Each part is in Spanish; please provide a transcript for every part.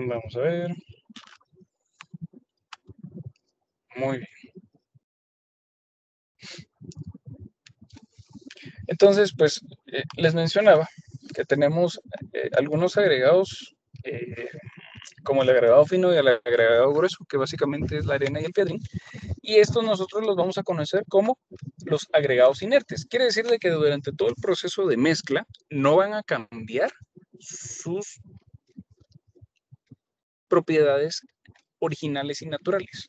Vamos a ver. Muy bien. Entonces, pues les mencionaba que tenemos algunos agregados, como el agregado fino y el agregado grueso, que básicamente es la arena y el piedrín. Y estos nosotros los vamos a conocer como los agregados inertes. Quiere decir de que durante todo el proceso de mezcla no van a cambiar sus propiedades originales y naturales.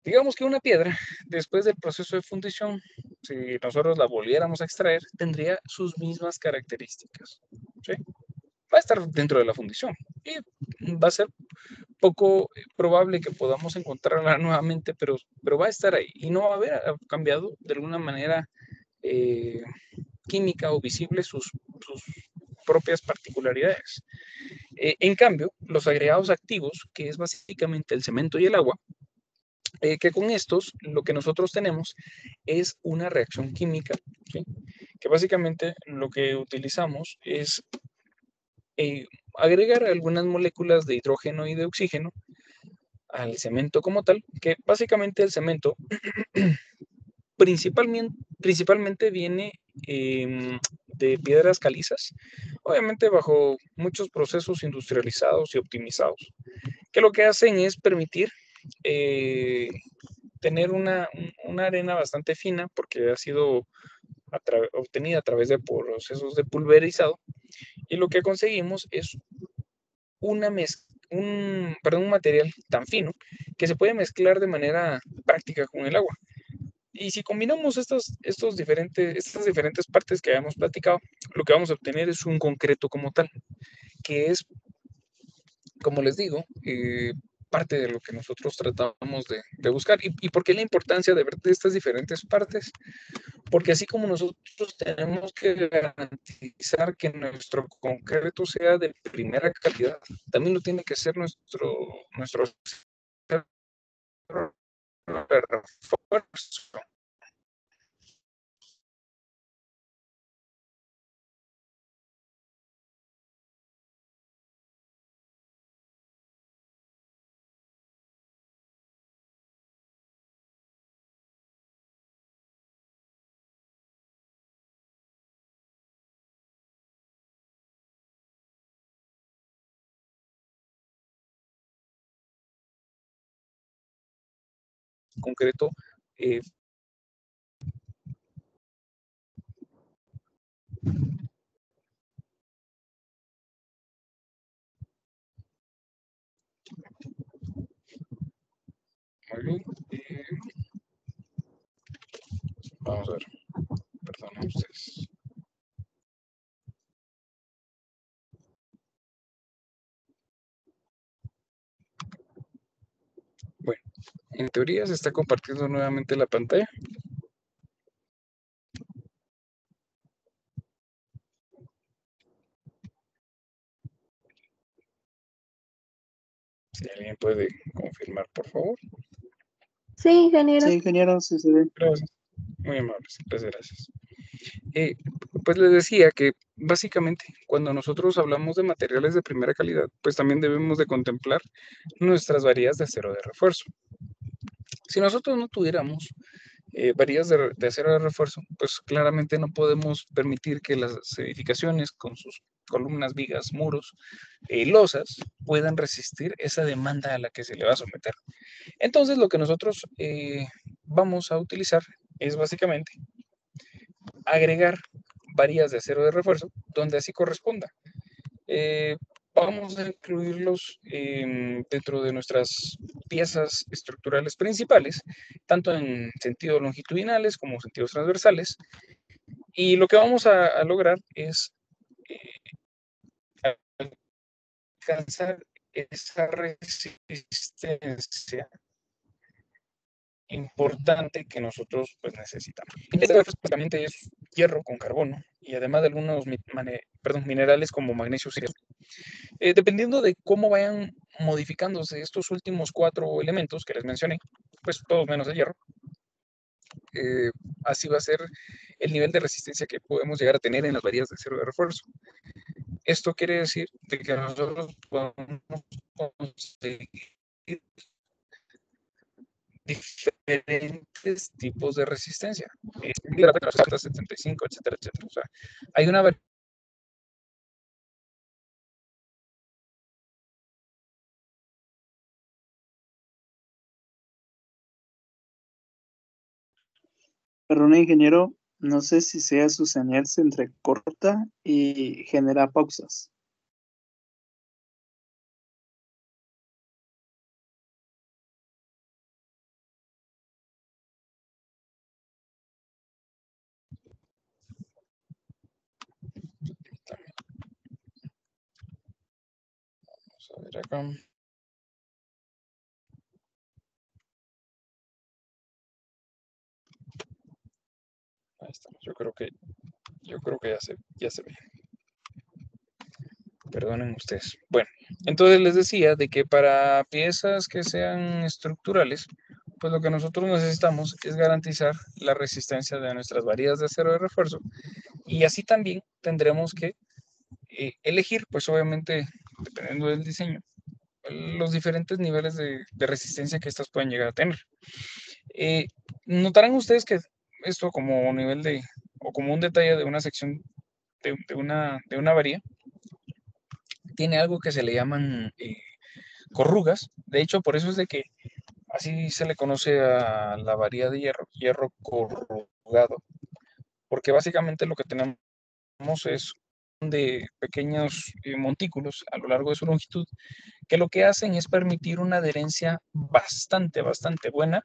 Digamos que una piedra, después del proceso de fundición, si nosotros la volviéramos a extraer, tendría sus mismas características. ¿Sí? Va a estar dentro de la fundición y va a ser poco probable que podamos encontrarla nuevamente, pero va a estar ahí y no va a haber cambiado de alguna manera eh, química o visible sus propias particularidades. En cambio, los agregados activos, que es básicamente el cemento y el agua, que con estos lo que nosotros tenemos es una reacción química, ¿sí? Que básicamente lo que utilizamos es eh, agregar algunas moléculas de hidrógeno y de oxígeno al cemento como tal, que básicamente el cemento principalmente viene de piedras calizas, obviamente bajo muchos procesos industrializados y optimizados, que lo que hacen es permitir eh, tener una arena bastante fina porque ha sido obtenida a través de procesos de pulverizado y lo que conseguimos es un material tan fino que se puede mezclar de manera práctica con el agua. Y si combinamos estas diferentes partes que habíamos platicado, lo que vamos a obtener es un concreto como tal, que es, como les digo, parte de lo que nosotros tratamos de buscar. ¿Y por qué la importancia de ver de estas diferentes partes? Porque así como nosotros tenemos que garantizar que nuestro concreto sea de primera calidad, también lo tiene que ser nuestro refuerzo. Concreto eh, muy bien. Vamos a ver, perdonen ustedes. Bueno, en teoría se está compartiendo nuevamente la pantalla. Si alguien puede confirmar, por favor. Sí, ingeniero. Sí, ingeniero, sí se ve. Gracias. Muy amables, muchas gracias. Eh, pues les decía que básicamente cuando nosotros hablamos de materiales de primera calidad, pues también debemos de contemplar nuestras varillas de acero de refuerzo. Si nosotros no tuviéramos varillas de acero de refuerzo, pues claramente no podemos permitir que las edificaciones con sus columnas, vigas, muros, losas, puedan resistir esa demanda a la que se le va a someter. Entonces lo que nosotros vamos a utilizar es básicamente agregar varillas de acero de refuerzo donde así corresponda. Eh, Vamos a incluirlos dentro de nuestras piezas estructurales principales, tanto en sentidos longitudinales como sentidos transversales. Y lo que vamos a lograr es alcanzar esa resistencia importante que nosotros pues necesitamos. Este básicamente es hierro con carbono y además de algunos minerales como magnesio. Dependiendo de cómo vayan modificándose estos últimos 4 elementos que les mencioné, pues todos menos el hierro, eh, así va a ser el nivel de resistencia que podemos llegar a tener en las varillas de acero de refuerzo. Esto quiere decir de que nosotros podemos conseguir diferentes tipos de resistencia. 75, etcétera, etcétera. O sea, hay una Perdón, ingeniero, no sé si sea su señal se entrecorta y genera pausas. Vamos a ver acá. Ahí estamos. Yo creo que ya se ve. Perdonen ustedes. Bueno, entonces les decía de que para piezas que sean estructurales, pues lo que nosotros necesitamos es garantizar la resistencia de nuestras varillas de acero de refuerzo, y así también tendremos que elegir, pues obviamente, dependiendo del diseño, los diferentes niveles de resistencia que estas pueden llegar a tener. Notarán ustedes que esto como nivel o como un detalle de una sección de una varilla, tiene algo que se le llaman corrugas. De hecho, por eso es de que así se le conoce a la varilla de hierro, hierro corrugado, porque básicamente lo que tenemos es de pequeños montículos a lo largo de su longitud, que lo que hacen es permitir una adherencia bastante buena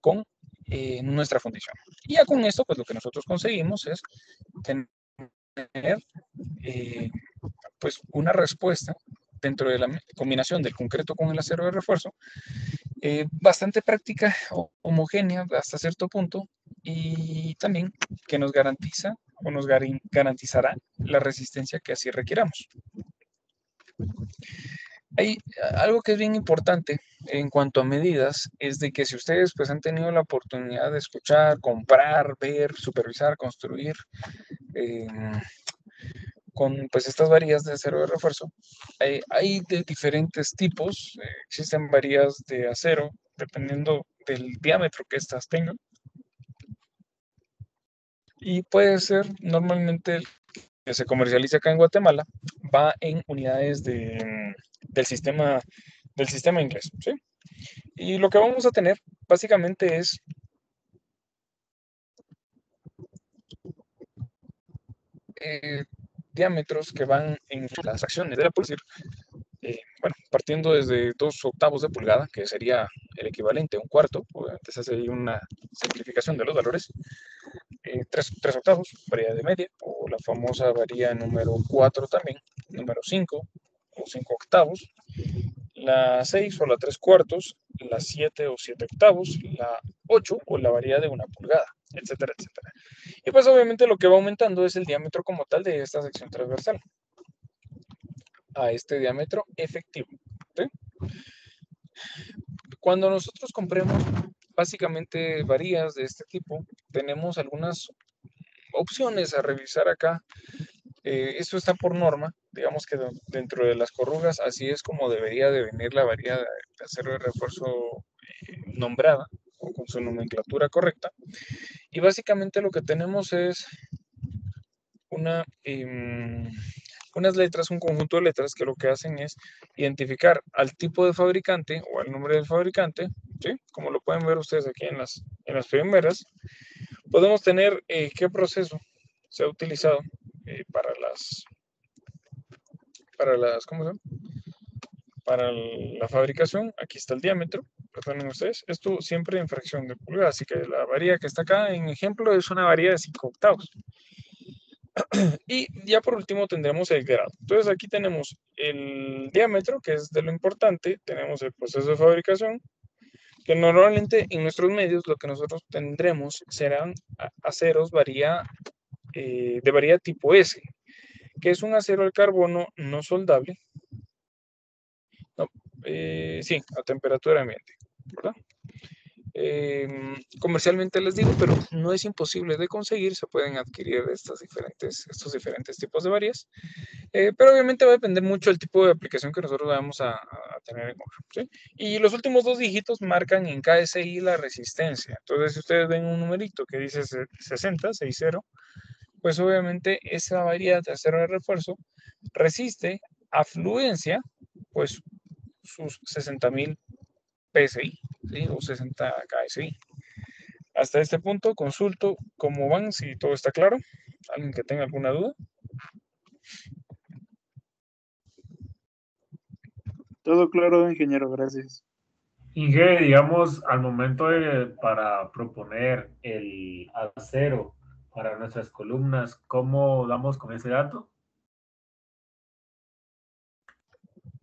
con nuestra fundición. Y ya con esto, pues lo que nosotros conseguimos es tener eh, pues una respuesta dentro de la combinación del concreto con el acero de refuerzo, bastante práctica, homogénea hasta cierto punto, y también que nos garantiza o nos garantizará la resistencia que así requiramos. Hay algo que es bien importante en cuanto a medidas, es de que si ustedes pues han tenido la oportunidad de escuchar, comprar, ver, supervisar, construir con pues estas varillas de acero de refuerzo, hay de diferentes tipos. Existen varillas de acero dependiendo del diámetro que estas tengan, y puede ser normalmente que se comercializa acá en Guatemala, va en unidades del sistema inglés, ¿sí? Y lo que vamos a tener básicamente es eh, diámetros que van en las acciones de la pulsar, bueno, partiendo desde 2/8 de pulgada, que sería el equivalente a un cuarto, obviamente se hace ahí una simplificación de los valores, 3/8, varía de media, o la famosa varía número 4 también, número 5 o 5/8, la 6 o la 3/4, la 7 o 7/8, la 8 o la varía de 1 pulgada, etcétera, etcétera. Y pues obviamente lo que va aumentando es el diámetro como tal de esta sección transversal a este diámetro efectivo, ¿sí? Cuando nosotros compremos básicamente varillas de este tipo, tenemos algunas opciones a revisar acá. Esto está por norma, digamos que dentro de las corrugas así es como debería de venir la varilla de acero de refuerzo nombrada o con su nomenclatura correcta. Y básicamente lo que tenemos es una, unas letras, un conjunto de letras que lo que hacen es identificar al tipo de fabricante o al nombre del fabricante, ¿sí? Como lo pueden ver ustedes aquí en las primeras. Podemos tener qué proceso se ha utilizado para las, ¿cómo se llama? Para la fabricación. Aquí está el diámetro, perdonen ustedes, esto siempre en fracción de pulgada, así que la varilla que está acá en ejemplo es una varilla de 5/8. Y ya por último tendremos el grado. Entonces aquí tenemos el diámetro, que es de lo importante, tenemos el proceso de fabricación, que normalmente en nuestros medios lo que nosotros tendremos serán aceros de varilla tipo S, que es un acero al carbono no soldable, no, sí, a temperatura ambiente, ¿verdad? Comercialmente les digo, pero no es imposible de conseguir, se pueden adquirir estos diferentes tipos de varías, pero obviamente va a depender mucho del tipo de aplicación que nosotros vamos a tener en cuenta, ¿sí? Y los últimos dos dígitos marcan en KSI la resistencia. Entonces, si ustedes ven un numerito que dice 60, pues obviamente esa varía de acero de refuerzo resiste a fluencia, pues sus 60.000 PSI, ¿sí? O 60 KSI. Hasta este punto consulto cómo van, si todo está claro. ¿Alguien que tenga alguna duda? Todo claro, ingeniero, gracias. Inge, digamos, al momento para proponer el acero para nuestras columnas, ¿cómo damos con ese dato?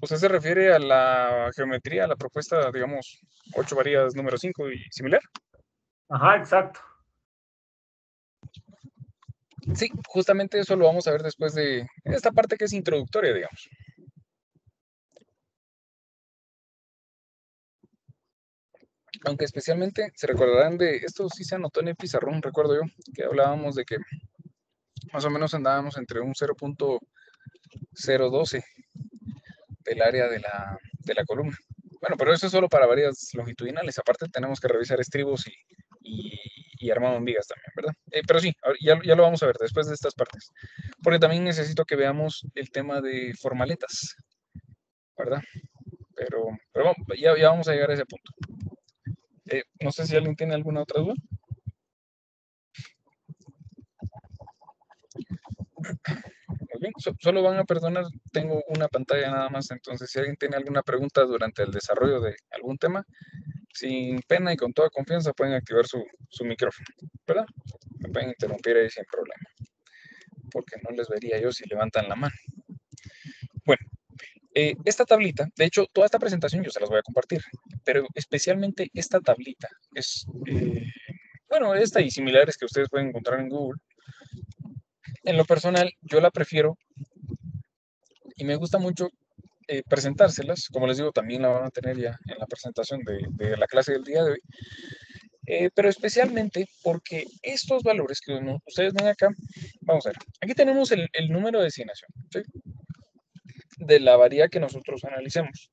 ¿Usted se refiere a la geometría, a la propuesta, digamos, 8 varías número 5 y similar? Ajá, exacto. Sí, justamente eso lo vamos a ver después de esta parte que es introductoria, digamos. Aunque especialmente se recordarán de, esto sí se anotó en el pizarrón, recuerdo yo, que hablábamos de que más o menos andábamos entre un 0.012 del área de la columna. Bueno, pero eso es solo para varias longitudinales. Aparte tenemos que revisar estribos y armado en vigas también, ¿verdad? Pero sí, ya lo vamos a ver después de estas partes. Porque también necesito que veamos el tema de formaletas, ¿verdad? Pero vamos, ya vamos a llegar a ese punto. No sé si alguien tiene alguna otra duda. Muy bien, solo van a perdonar, tengo una pantalla nada más, entonces si alguien tiene alguna pregunta durante el desarrollo de algún tema, sin pena y con toda confianza pueden activar su micrófono, ¿verdad? Me pueden interrumpir ahí sin problema, porque no les vería yo si levantan la mano. Bueno, esta tablita, de hecho, toda esta presentación yo se las voy a compartir, pero especialmente esta tablita es, bueno, esta y similares que ustedes pueden encontrar en Google. En lo personal, yo la prefiero y me gusta mucho presentárselas. Como les digo, también la van a tener ya en la presentación de la clase del día de hoy. Pero especialmente porque estos valores que ustedes ven acá, vamos a ver, aquí tenemos el número de designación, ¿sí? De la varía que nosotros analicemos.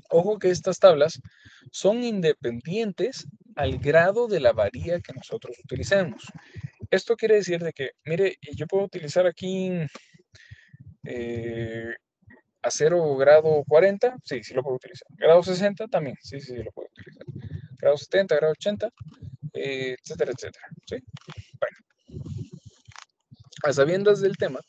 Ojo que estas tablas son independientes al grado de la varía que nosotros utilicemos. Esto quiere decir de que, mire, yo puedo utilizar aquí acero grado 40, sí lo puedo utilizar. Grado 60 también, sí lo puedo utilizar. Grado 70, grado 80, etcétera, etcétera. ¿Sí? Bueno, a sabiendas del tema,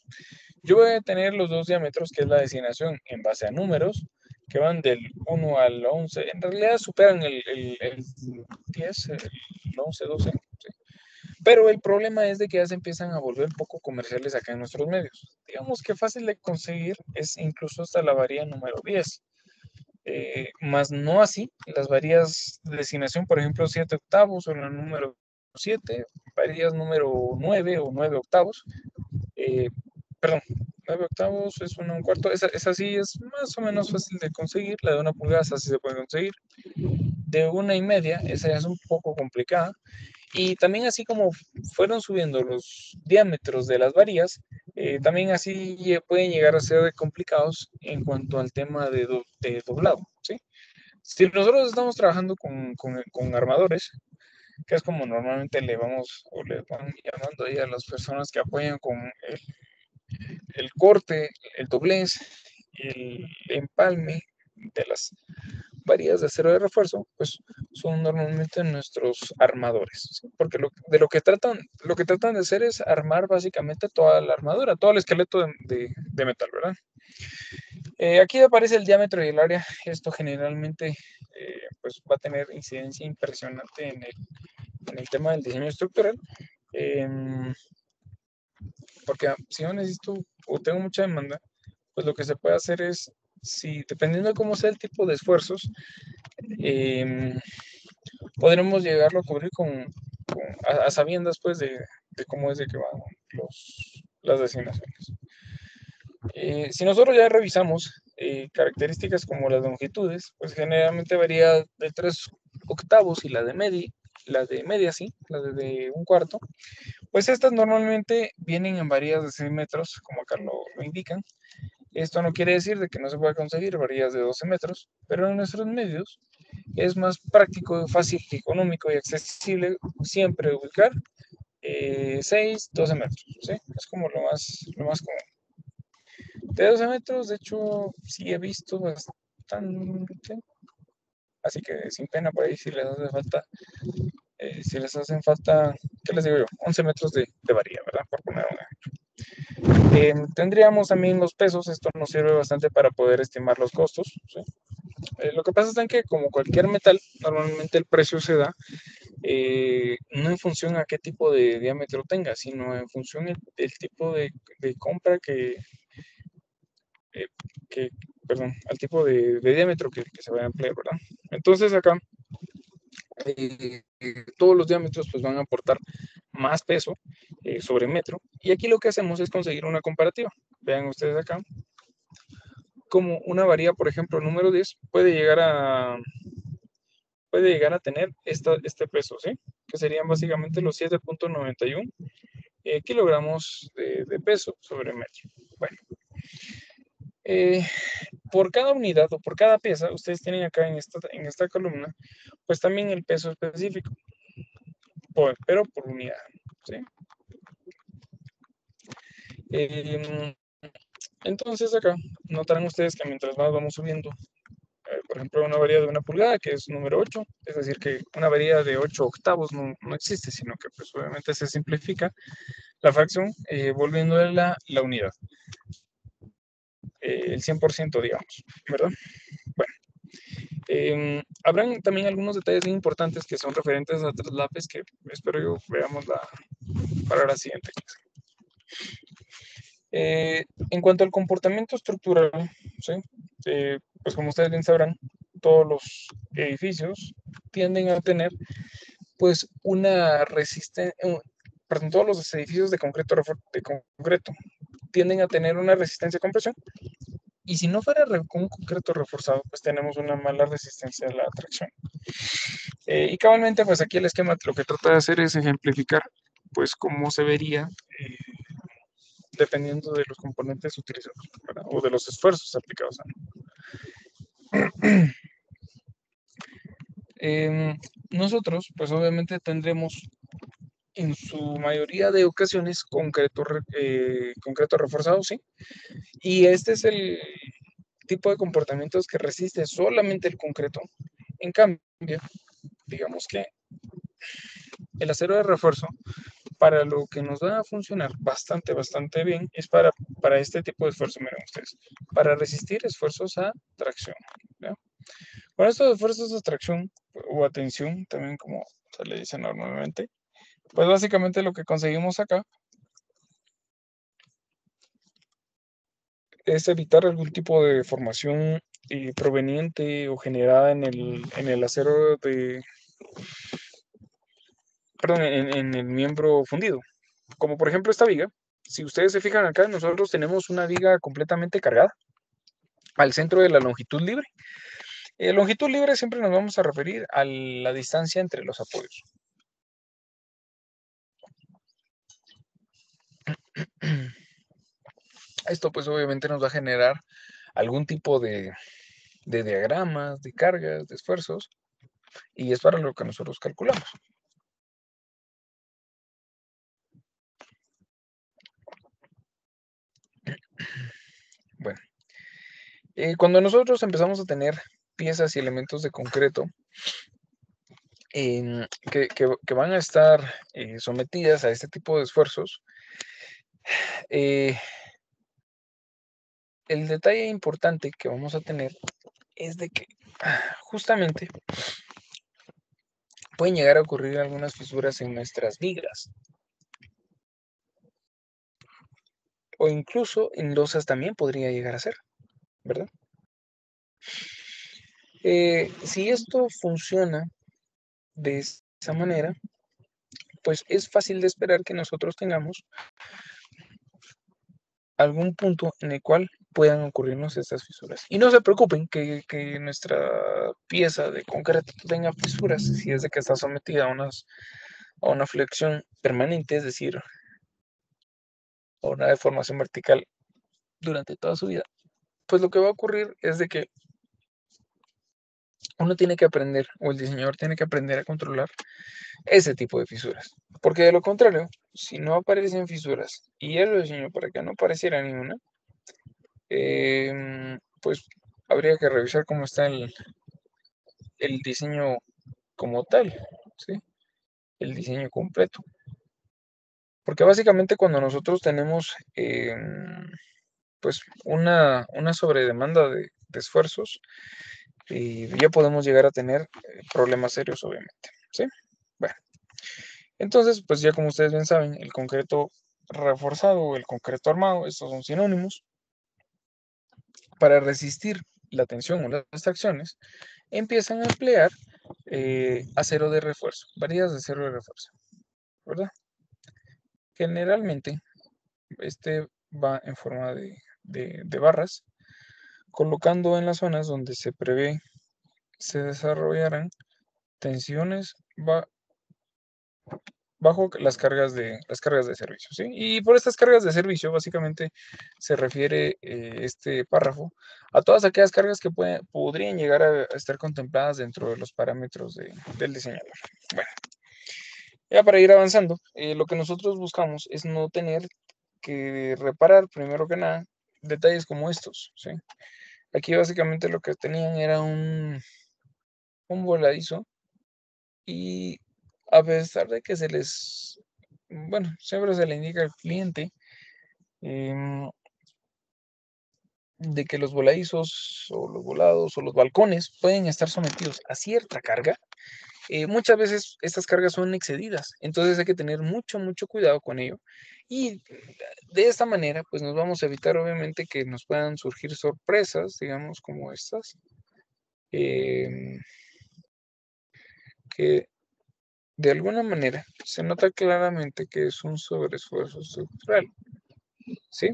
yo voy a tener los dos diámetros, que es la designación en base a números, que van del 1 al 11, en realidad superan el 10, el 11, 12, ¿sí? Pero el problema es de que ya se empiezan a volver poco comerciales acá en nuestros medios. Digamos que fácil de conseguir es incluso hasta la varía número 10. Más no así, las varías de designación, por ejemplo, 7 octavos o la número 7, varías número 9 o 9 octavos, perdón, 9 octavos es 1 cuarto, esa sí es más o menos fácil de conseguir, la de 1 pulgada esa sí se puede conseguir, de 1,5, esa ya es un poco complicada, y también así como fueron subiendo los diámetros de las varías, también así pueden llegar a ser complicados en cuanto al tema de doblado, ¿sí? Si nosotros estamos trabajando con armadores, que es como normalmente le vamos o le van llamando ahí a las personas que apoyan con el corte, el doblez, el empalme de las varías de acero de refuerzo, pues son normalmente nuestros armadores, ¿sí? Porque lo que tratan de hacer es armar básicamente toda la armadura, todo el esqueleto de metal, ¿verdad? Aquí aparece el diámetro y el área. Esto generalmente pues va a tener incidencia impresionante en el tema del diseño estructural. Porque si yo necesito o tengo mucha demanda, pues lo que se puede hacer es, si dependiendo de cómo sea el tipo de esfuerzos, podremos llegarlo a cubrir a sabiendas pues de cómo es de que van las designaciones. Si nosotros ya revisamos características como las longitudes, pues generalmente varía de 3 octavos y la de media, sí, la de un cuarto, pues estas normalmente vienen en varillas de 6 metros, como acá lo indican. Esto no quiere decir de que no se pueda conseguir varillas de 12 metros, pero en nuestros medios es más práctico, fácil, económico y accesible siempre ubicar 6, 12 metros, ¿sí? Es como lo más común. De 12 metros, de hecho, sí he visto bastante, así que sin pena por ahí si les hace falta, si les hacen falta, ¿qué les digo yo? 11 metros de varilla, ¿verdad? Por poner un ejemplo. Tendríamos también los pesos, esto nos sirve bastante para poder estimar los costos, ¿sí? Lo que pasa es que como cualquier metal, normalmente el precio se da no en función a qué tipo de diámetro tenga, sino en función del tipo de compra eh, que, perdón, al tipo de diámetro que se vaya a emplear, ¿verdad? Entonces acá todos los diámetros pues van a aportar más peso sobre metro, y aquí lo que hacemos es conseguir una comparativa. Vean ustedes acá como una varilla, por ejemplo, número 10 puede llegar a tener este peso, ¿sí? Que serían básicamente los 7.91 kilogramos de peso sobre metro. Bueno, por cada unidad o por cada pieza, ustedes tienen acá en esta columna, pues también el peso específico, pero por unidad, ¿sí? Entonces acá notarán ustedes que mientras más vamos subiendo, por ejemplo, una varilla de 1 pulgada, que es número 8, es decir, que una varilla de 8 octavos no existe, sino que pues obviamente se simplifica la fracción volviéndole la unidad, el 100%, digamos, ¿verdad? Bueno, habrán también algunos detalles bien importantes que son referentes a traslapes que espero yo veamos para la siguiente clase. En cuanto al comportamiento estructural, ¿sí? Pues como ustedes bien sabrán, todos los edificios tienden a tener pues una resistencia, perdón, todos los edificios de concreto tienden a tener una resistencia a compresión, y si no fuera con un concreto reforzado, pues tenemos una mala resistencia a la tracción. Y cabalmente, pues aquí el esquema lo que trata de hacer es ejemplificar pues cómo se vería dependiendo de los componentes utilizados, ¿verdad? O de los esfuerzos aplicados. Nosotros, pues obviamente tendremos en su mayoría de ocasiones concreto reforzado, ¿sí? Y este es el tipo de comportamientos que resiste solamente el concreto. En cambio, digamos que el acero de refuerzo, para lo que nos va a funcionar bastante bien, es para este tipo de esfuerzo, miren ustedes, para resistir esfuerzos a tracción, ¿ya? Con estos esfuerzos de tracción o a tensión, también como se le dice normalmente, pues básicamente lo que conseguimos acá es evitar algún tipo de deformación proveniente o generada en el acero perdón, en el miembro fundido. Como por ejemplo esta viga. Si ustedes se fijan acá, nosotros tenemos una viga completamente cargada al centro de la longitud libre. Longitud libre siempre nos vamos a referir a la distancia entre los apoyos. Esto pues obviamente nos va a generar algún tipo de diagramas, de cargas, de esfuerzos, y es para lo que nosotros calculamos. Bueno, cuando nosotros empezamos a tener piezas y elementos de concreto que van a estar sometidas a este tipo de esfuerzos, el detalle importante que vamos a tener es de que justamente pueden llegar a ocurrir algunas fisuras en nuestras vigas, o incluso en losas también podría llegar a ser, ¿verdad? Si esto funciona de esa manera, pues es fácil de esperar que nosotros tengamos algún punto en el cual puedan ocurrirnos estas fisuras. Y no se preocupen que nuestra pieza de concreto tenga fisuras si es de que está sometida a una flexión permanente, es decir, a una deformación vertical durante toda su vida. Pues lo que va a ocurrir es de que uno tiene que aprender, o el diseñador tiene que aprender a controlar ese tipo de fisuras. Porque de lo contrario, si no aparecen fisuras y él lo diseñó para que no apareciera ninguna, pues habría que revisar cómo está el diseño como tal, ¿sí? El diseño completo. Porque básicamente cuando nosotros tenemos pues una sobredemanda de esfuerzos, ya podemos llegar a tener problemas serios, obviamente, ¿sí? Bueno, entonces, pues ya como ustedes bien saben, el concreto reforzado o el concreto armado, estos son sinónimos. Para resistir la tensión o las tracciones, empiezan a emplear acero de refuerzo, varillas de acero de refuerzo, ¿verdad? Generalmente, este va en forma de barras, colocando en las zonas donde se prevé se desarrollarán tensiones bajo las cargas de servicio, ¿sí? Y por estas cargas de servicio, básicamente, se refiere este párrafo a todas aquellas cargas que podrían llegar a estar contempladas dentro de los parámetros del diseñador. Bueno, ya para ir avanzando, lo que nosotros buscamos es no tener que reparar, primero que nada, detalles como estos, ¿sí? Aquí básicamente lo que tenían era un voladizo y a pesar de que bueno, siempre se le indica al cliente de que los voladizos o los volados o los balcones pueden estar sometidos a cierta carga, muchas veces estas cargas son excedidas, entonces hay que tener mucho cuidado con ello y de esta manera pues nos vamos a evitar obviamente que nos puedan surgir sorpresas, digamos como estas, que de alguna manera se nota claramente que es un sobreesfuerzo estructural, ¿sí?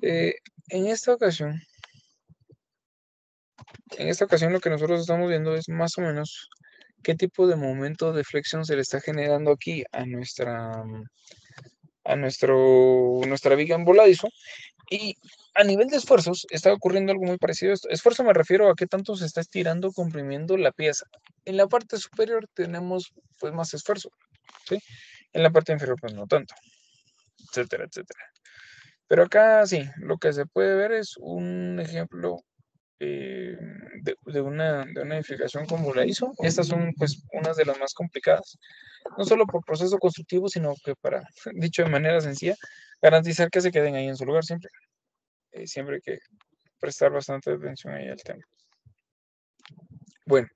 En esta ocasión lo que nosotros estamos viendo es más o menos qué tipo de momento de flexión se le está generando aquí a nuestra viga en voladizo. Y a nivel de esfuerzos está ocurriendo algo muy parecido a esto. Esfuerzo me refiero a qué tanto se está estirando, comprimiendo la pieza. En la parte superior tenemos pues más esfuerzo, ¿sí? En la parte inferior pues no tanto, etcétera, etcétera. Pero acá sí, lo que se puede ver es un ejemplo de una edificación con voladizo. Estas son pues unas de las más complicadas, no solo por proceso constructivo, sino que para, dicho de manera sencilla, garantizar que se queden ahí en su lugar siempre. Siempre hay que prestar bastante atención ahí al tema. Bueno,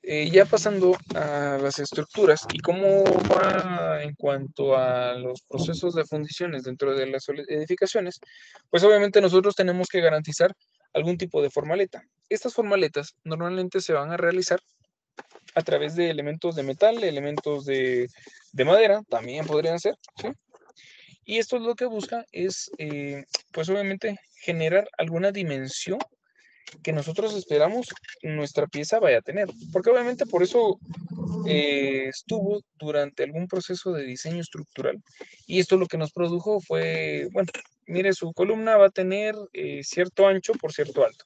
ya pasando a las estructuras y cómo va en cuanto a los procesos de fundiciones dentro de las edificaciones, pues obviamente nosotros tenemos que garantizar algún tipo de formaleta. Estas formaletas normalmente se van a realizar a través de elementos de metal, elementos de madera, también podrían ser, ¿sí? Y esto es lo que busca es, pues obviamente, generar alguna dimensión que nosotros esperamos nuestra pieza vaya a tener. Porque obviamente por eso estuvo durante algún proceso de diseño estructural. Y esto lo que nos produjo fue, bueno, mire, su columna va a tener cierto ancho por cierto alto.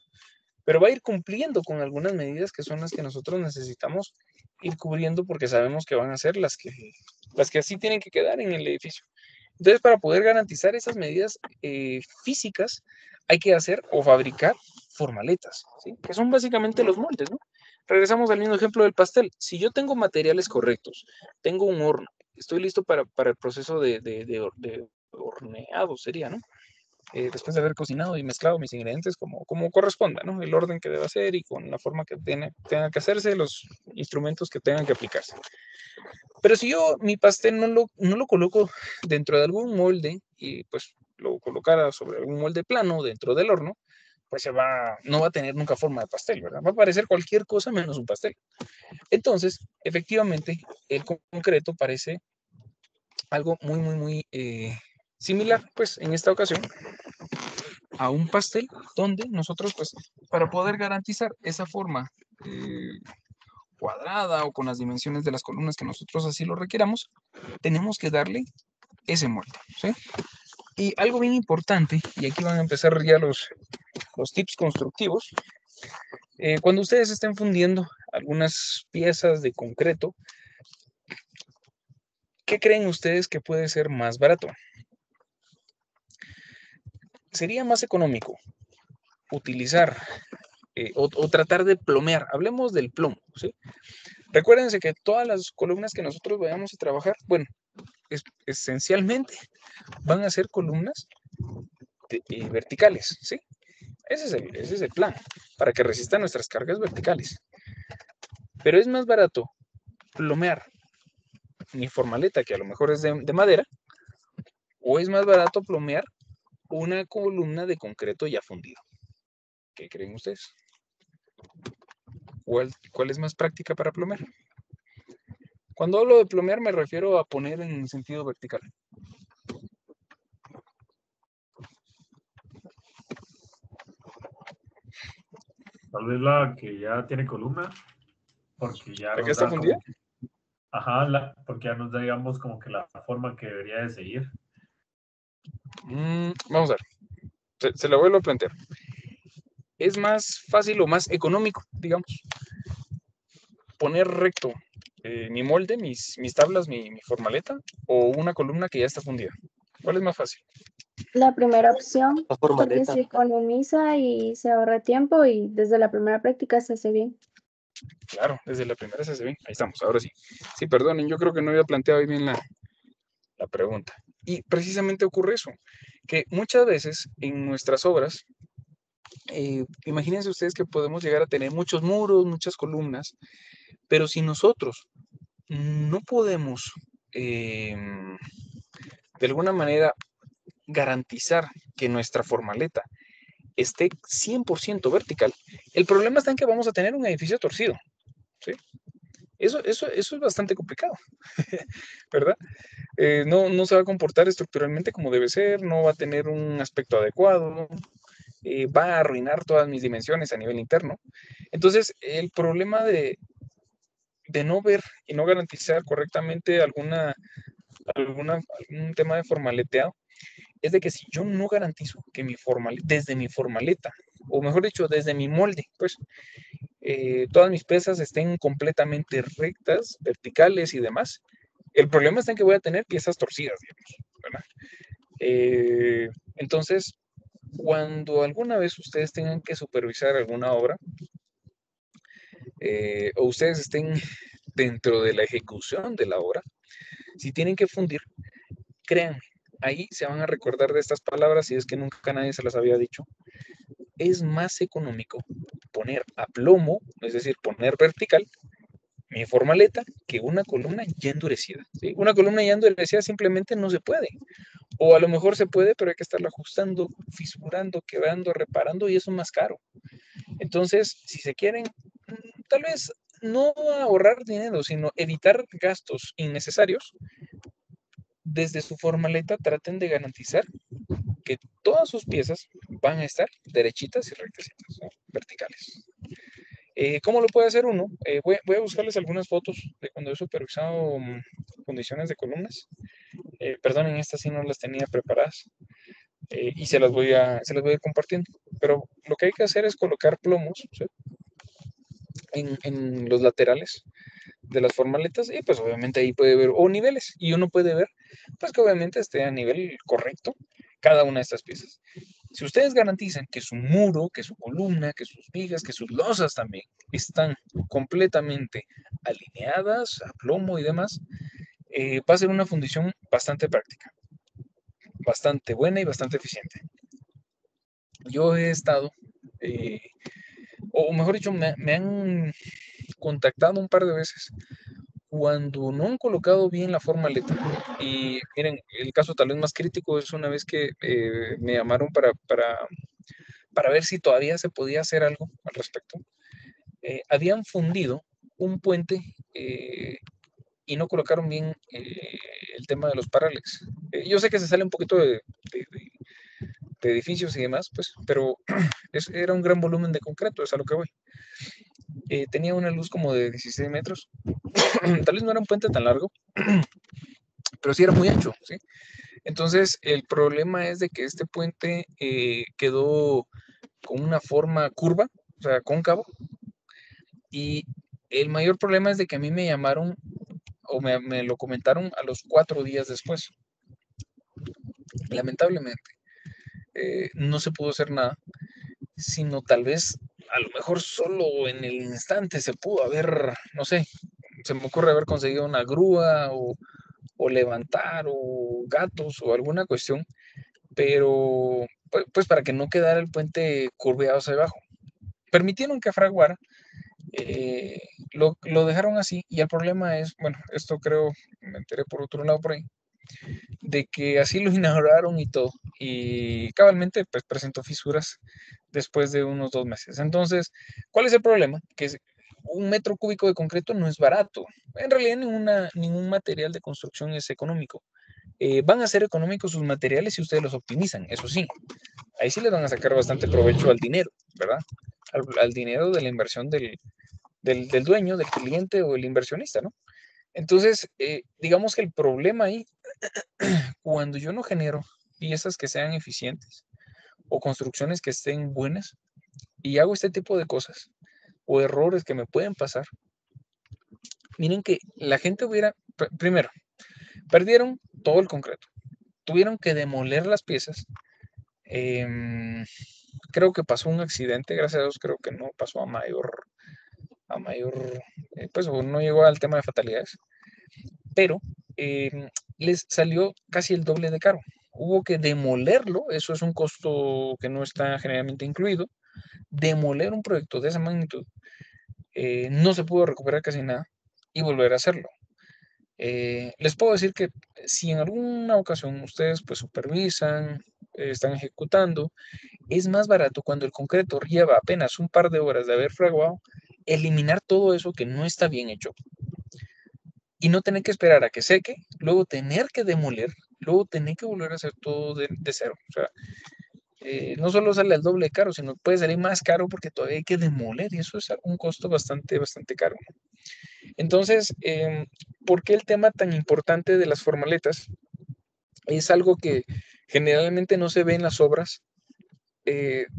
Pero va a ir cumpliendo con algunas medidas que son las que nosotros necesitamos ir cubriendo porque sabemos que van a ser las que así tienen que quedar en el edificio. Entonces, para poder garantizar esas medidas físicas, hay que hacer o fabricar formaletas, ¿sí? Que son básicamente los moldes, ¿no? Regresamos al mismo ejemplo del pastel. Si yo tengo materiales correctos, tengo un horno, estoy listo para el proceso de horneado, sería, ¿no? Después de haber cocinado y mezclado mis ingredientes como corresponda, ¿no? El orden que deba hacer y con la forma que tenga que hacerse, los instrumentos que tengan que aplicarse. Pero si yo mi pastel no lo coloco dentro de algún molde y pues lo colocara sobre algún molde plano dentro del horno, pues no va a tener nunca forma de pastel, ¿verdad? Va a parecer cualquier cosa menos un pastel. Entonces, efectivamente, el concreto parece algo muy similar. Pues en esta ocasión a un pastel donde nosotros, pues, para poder garantizar esa forma cuadrada o con las dimensiones de las columnas que nosotros así lo requiramos, tenemos que darle ese molde, ¿sí? Y algo bien importante, y aquí van a empezar ya los tips constructivos, cuando ustedes estén fundiendo algunas piezas de concreto, ¿qué creen ustedes que puede ser más barato? Sería más económico utilizar o tratar de plomear. Hablemos del plomo, ¿sí? Recuérdense que todas las columnas que nosotros vayamos a trabajar, bueno, esencialmente van a ser columnas verticales, ¿sí? Ese es el plan, para que resistan nuestras cargas verticales. Pero es más barato plomear mi formaleta, que a lo mejor es de madera, o es más barato plomear una columna de concreto ya fundido. ¿Qué creen ustedes? ¿Cuál es más práctica para plomear? Cuando hablo de plomear me refiero a poner en sentido vertical. Tal vez la que ya tiene columna, porque ya ¿La que nos está da fundida? como... Ajá, porque ya nos da, digamos, como que la forma que debería de seguir. Vamos a ver. Se la vuelvo a plantear. Es más fácil o más económico, digamos, poner recto mi molde, mis tablas, mi formaleta, o una columna que ya está fundida. ¿Cuál es más fácil? La primera opción, La porque formaleta. se economiza y se ahorra tiempo y desde la primera práctica se hace bien. Claro, desde la primera se hace bien. Ahí estamos, ahora sí. Sí, perdonen, yo creo que no había planteado bien la pregunta. Y precisamente ocurre eso, que muchas veces en nuestras obras, imagínense ustedes que podemos llegar a tener muchos muros, muchas columnas, pero si nosotros no podemos, de alguna manera, garantizar que nuestra formaleta esté 100% vertical, el problema está en que vamos a tener un edificio torcido, ¿sí? Eso es bastante complicado, ¿verdad? No se va a comportar estructuralmente como debe ser, no va a tener un aspecto adecuado, va a arruinar todas mis dimensiones a nivel interno. Entonces, el problema de no ver y no garantizar correctamente algún tema de formaleteado es de que si yo no garantizo que desde mi formaleta, o mejor dicho, desde mi molde, pues, todas mis piezas estén completamente rectas, verticales y demás, el problema está en que voy a tener piezas torcidas, digamos, ¿verdad? Entonces, cuando alguna vez ustedes tengan que supervisar alguna obra, o ustedes estén dentro de la ejecución de la obra, si tienen que fundir, créanme, ahí se van a recordar de estas palabras, si es que nunca nadie se las había dicho. Es más económico poner a plomo, es decir, poner vertical, mi formaleta, que una columna ya endurecida, ¿sí? Una columna ya endurecida simplemente no se puede. O a lo mejor se puede, pero hay que estarla ajustando, fisurando, quebrando, reparando, y eso es más caro. Entonces, si se quieren, tal vez no ahorrar dinero, sino evitar gastos innecesarios, desde su formaleta traten de garantizar que todas sus piezas van a estar derechitas y rectecitas, ¿no? Verticales. ¿Cómo lo puede hacer uno? Voy a buscarles algunas fotos de cuando he supervisado condiciones de columnas. Perdonen, estas sí no las tenía preparadas. Y se las voy a ir compartiendo. Pero lo que hay que hacer es colocar plomos, ¿sí?, en los laterales de las formaletas, y pues obviamente ahí puede ver, o niveles, y uno puede ver, pues que obviamente esté a nivel correcto cada una de estas piezas. Si ustedes garantizan que su muro, que su columna, que sus vigas, que sus losas también están completamente alineadas a plomo y demás, va a ser una fundición bastante práctica, bastante buena y bastante eficiente. Yo he estado, o mejor dicho, me han contactado un par de veces cuando no han colocado bien la formaleta. Y miren, el caso tal vez más crítico es una vez que me llamaron para ver si todavía se podía hacer algo al respecto. Habían fundido un puente y no colocaron bien el tema de los paralex. Yo sé que se sale un poquito de edificios y demás, pues, pero era un gran volumen de concreto, es a lo que voy. Tenía una luz como de 16 metros, tal vez no era un puente tan largo, pero sí era muy ancho, ¿sí? Entonces, el problema es de que este puente quedó con una forma curva, o sea, cóncavo, y el mayor problema es de que a mí me llamaron o me lo comentaron a los 4 días después. Lamentablemente, no se pudo hacer nada, sino tal vez, a lo mejor solo en el instante se pudo haber, no sé, se me ocurre haber conseguido una grúa o levantar o gatos o alguna cuestión, pero pues para que no quedara el puente curveado hacia abajo. Permitieron que fraguara, eh, lo dejaron así y el problema es, bueno, esto creo, me enteré por otro lado por ahí, de que así lo inauguraron y todo, y cabalmente pues presentó fisuras después de unos 2 meses. Entonces, ¿cuál es el problema? Que un metro cúbico de concreto no es barato. En realidad ningún material de construcción es económico. Van a ser económicos sus materiales si ustedes los optimizan, eso sí. Ahí sí les van a sacar bastante provecho al dinero, ¿verdad? Al dinero de la inversión del dueño, del cliente o el inversionista, ¿no? Entonces, digamos que el problema ahí, cuando yo no genero piezas que sean eficientes o construcciones que estén buenas y hago este tipo de cosas o errores que me pueden pasar, miren que la gente primero, perdieron todo el concreto, tuvieron que demoler las piezas. Creo que pasó un accidente, gracias a Dios, creo que no pasó a mayor, pues no llegó al tema de fatalidades, pero les salió casi el doble de caro. Hubo que demolerlo, eso es un costo que no está generalmente incluido. Demoler un proyecto de esa magnitud, no se pudo recuperar casi nada y volver a hacerlo. Les puedo decir que si en alguna ocasión ustedes pues supervisan, están ejecutando, es más barato cuando el concreto lleva apenas un par de horas de haber fraguado, eliminar todo eso que no está bien hecho y no tener que esperar a que seque, luego tener que demoler, luego tener que volver a hacer todo de cero. O sea, no solo sale el doble caro, sino puede salir más caro porque todavía hay que demoler y eso es un costo bastante, bastante caro. Entonces, ¿por qué el tema tan importante de las formaletas? Es algo que generalmente no se ve en las obras.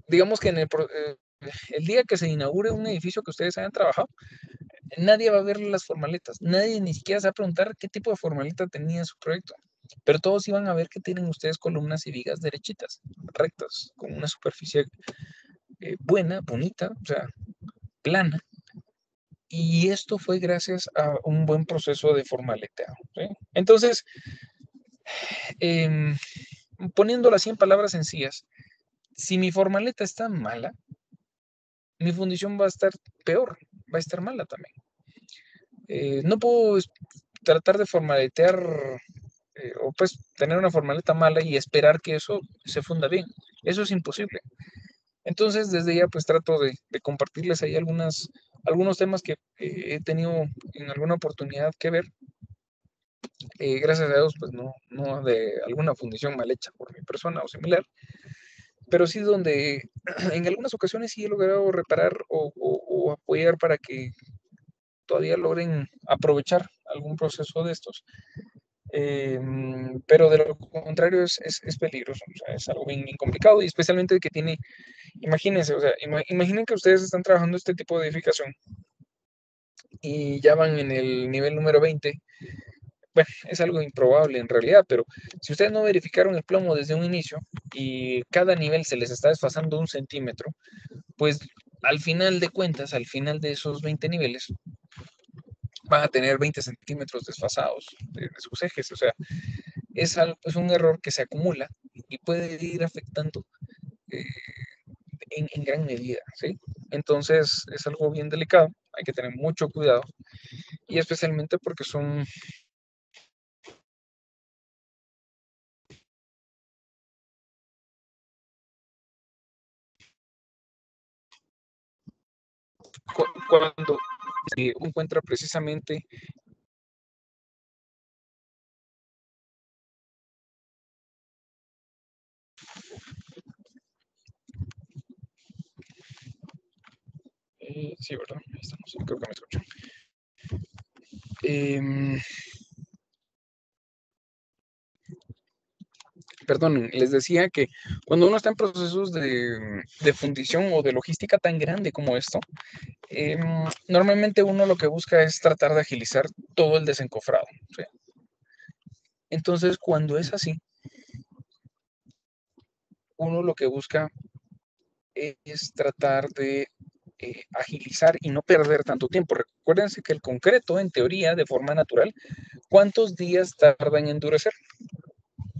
Digamos que el día que se inaugure un edificio que ustedes hayan trabajado, nadie va a ver las formaletas, nadie ni siquiera se va a preguntar qué tipo de formaleta tenía su proyecto, pero todos iban a ver que tienen ustedes columnas y vigas derechitas, rectas, con una superficie buena, bonita, o sea, plana, y esto fue gracias a un buen proceso de formaleteo, ¿sí? Entonces, poniéndolo así en palabras sencillas, si mi formaleta está mala, mi fundición va a estar peor, va a estar mala también. No puedo tratar de formaletear o pues tener una formaleta mala y esperar que eso se funda bien. Eso es imposible. Entonces, desde ya pues trato de compartirles ahí algunos temas que he tenido en alguna oportunidad que ver. Gracias a Dios, pues no de alguna fundición mal hecha por mi persona o similar, pero sí donde en algunas ocasiones sí he logrado reparar o apoyar para que todavía logren aprovechar algún proceso de estos. Pero de lo contrario es peligroso, o sea, es algo bien, bien complicado y especialmente que tiene, imagínense, o sea, imaginen que ustedes están trabajando este tipo de edificación y ya van en el nivel número 20. Bueno, es algo improbable en realidad, pero si ustedes no verificaron el plomo desde un inicio y cada nivel se les está desfasando 1 centímetro, pues al final de cuentas, al final de esos 20 niveles, van a tener 20 centímetros desfasados de sus ejes. O sea, es un error que se acumula y puede ir afectando eh, en gran medida, ¿sí? Entonces es algo bien delicado, hay que tener mucho cuidado y especialmente porque son cuando se encuentra precisamente Sí, ¿verdad? Ahí estamos. Creo que me escuchan. Perdón, les decía que cuando uno está en procesos de fundición o de logística tan grande como esto, normalmente uno lo que busca es tratar de agilizar todo el desencofrado, ¿sí? Entonces, cuando es así, uno lo que busca es tratar de agilizar y no perder tanto tiempo. Recuérdense que el concreto, en teoría, de forma natural, ¿cuántos días tarda en endurecer?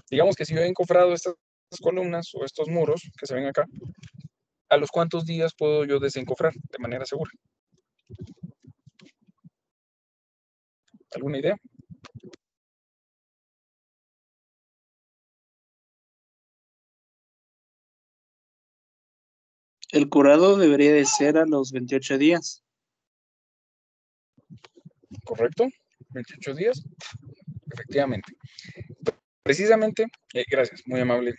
Digamos que si yo he encofrado estas columnas o estos muros que se ven acá, ¿a los cuántos días puedo yo desencofrar de manera segura? ¿Alguna idea? El curado debería de ser a los 28 días. ¿Correcto? 28 días, efectivamente. Precisamente, gracias, muy amable,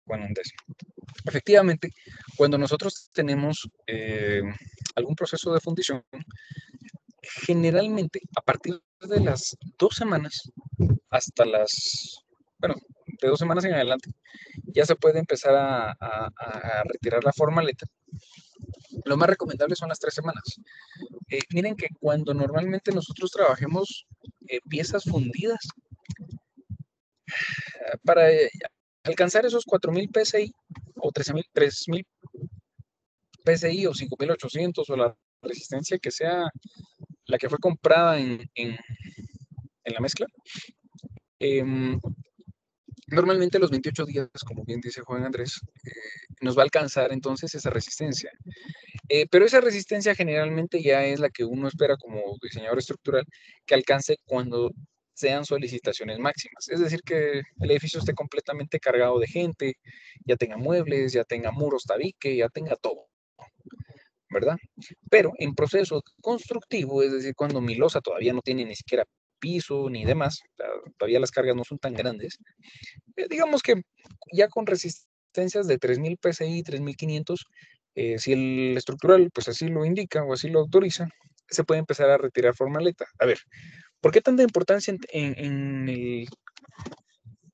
Juan Andrés. Efectivamente, cuando nosotros tenemos algún proceso de fundición, generalmente a partir de las 2 semanas hasta bueno, de 2 semanas en adelante, ya se puede empezar a retirar la formaleta. Lo más recomendable son las 3 semanas. Miren que cuando normalmente nosotros trabajemos piezas fundidas, para alcanzar esos 4.000 PSI o 3.000 PSI o 5.800 o la resistencia que sea la que fue comprada en la mezcla, normalmente los 28 días, como bien dice Juan Andrés, nos va a alcanzar entonces esa resistencia. Pero esa resistencia generalmente ya es la que uno espera como diseñador estructural que alcance cuando sean solicitaciones máximas. Es decir, que el edificio esté completamente cargado de gente, ya tenga muebles, ya tenga muros tabique, ya tenga todo, ¿verdad? Pero en proceso constructivo, es decir, cuando mi losa todavía no tiene ni siquiera piso ni demás, todavía las cargas no son tan grandes, digamos que ya con resistencias de 3.000 PSI, 3.500, si el estructural pues así lo indica o así lo autoriza, se puede empezar a retirar formaleta. A ver, ¿por qué tanta importancia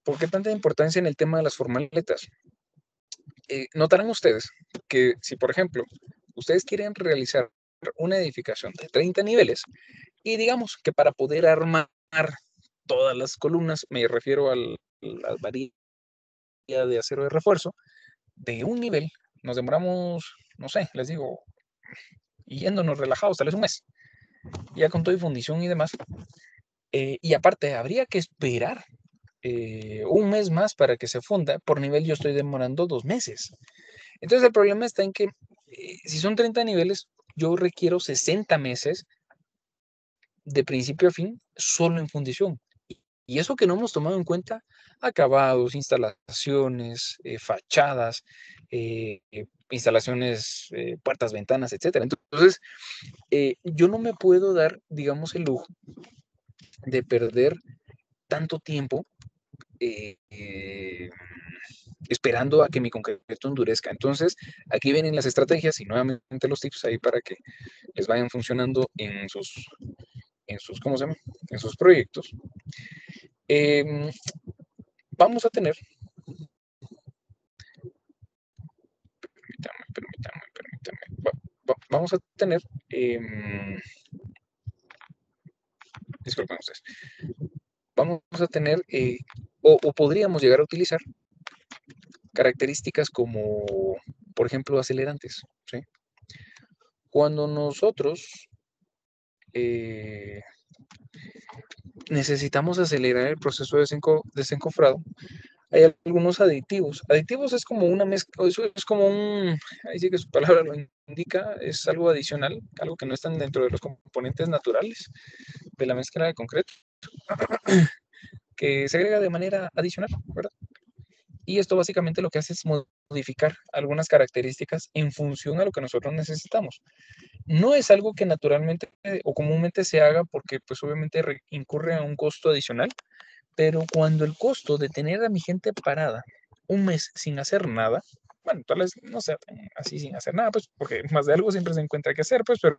¿por qué tanta importancia en el tema de las formaletas? Notarán ustedes que si, por ejemplo, ustedes quieren realizar una edificación de 30 niveles y digamos que para poder armar todas las columnas, me refiero a las varillas de acero de refuerzo, de un nivel, nos demoramos, no sé, les digo, yéndonos relajados, tal vez un mes, ya con todo y fundición y demás. Y aparte, habría que esperar un mes más para que se funda. Por nivel yo estoy demorando 2 meses. Entonces el problema está en que si son 30 niveles, yo requiero 60 meses de principio a fin solo en fundición. Y eso que no hemos tomado en cuenta acabados, instalaciones, fachadas, instalaciones, puertas, ventanas, etcétera. Entonces, yo no me puedo dar, digamos, el lujo de perder tanto tiempo esperando a que mi concreto endurezca. Entonces, aquí vienen las estrategias y nuevamente los tips ahí para que les vayan funcionando ¿cómo se llama? En sus proyectos. Vamos a tener, permítame, vamos a tener, disculpen ustedes, vamos a tener, o podríamos llegar a utilizar características como, por ejemplo, acelerantes, ¿sí? Cuando nosotros necesitamos acelerar el proceso de desencofrado, hay algunos aditivos. Aditivos es como una mezcla, eso es como ahí sí que su palabra lo indica, es algo adicional, algo que no están dentro de los componentes naturales de la mezcla de concreto, que se agrega de manera adicional, ¿verdad? Y esto básicamente lo que hace es modificar algunas características en función a lo que nosotros necesitamos. No es algo que naturalmente o comúnmente se haga porque pues obviamente incurre a un costo adicional, pero cuando el costo de tener a mi gente parada un mes sin hacer nada, bueno, tal vez no sea así sin hacer nada, pues, porque más de algo siempre se encuentra que hacer, pues, pero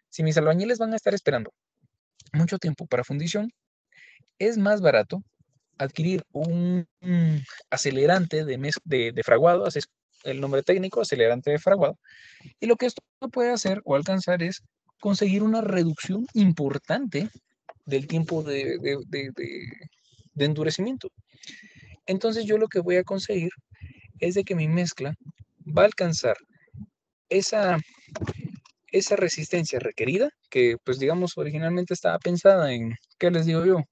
si mis albañiles van a estar esperando mucho tiempo para fundición, es más barato adquirir un acelerante de fraguado, así es el nombre técnico, acelerante de fraguado, y lo que esto puede hacer o alcanzar es conseguir una reducción importante del tiempo de endurecimiento. Entonces yo lo que voy a conseguir es de que mi mezcla va a alcanzar esa resistencia requerida, que pues digamos originalmente estaba pensada en, ¿qué les digo yo?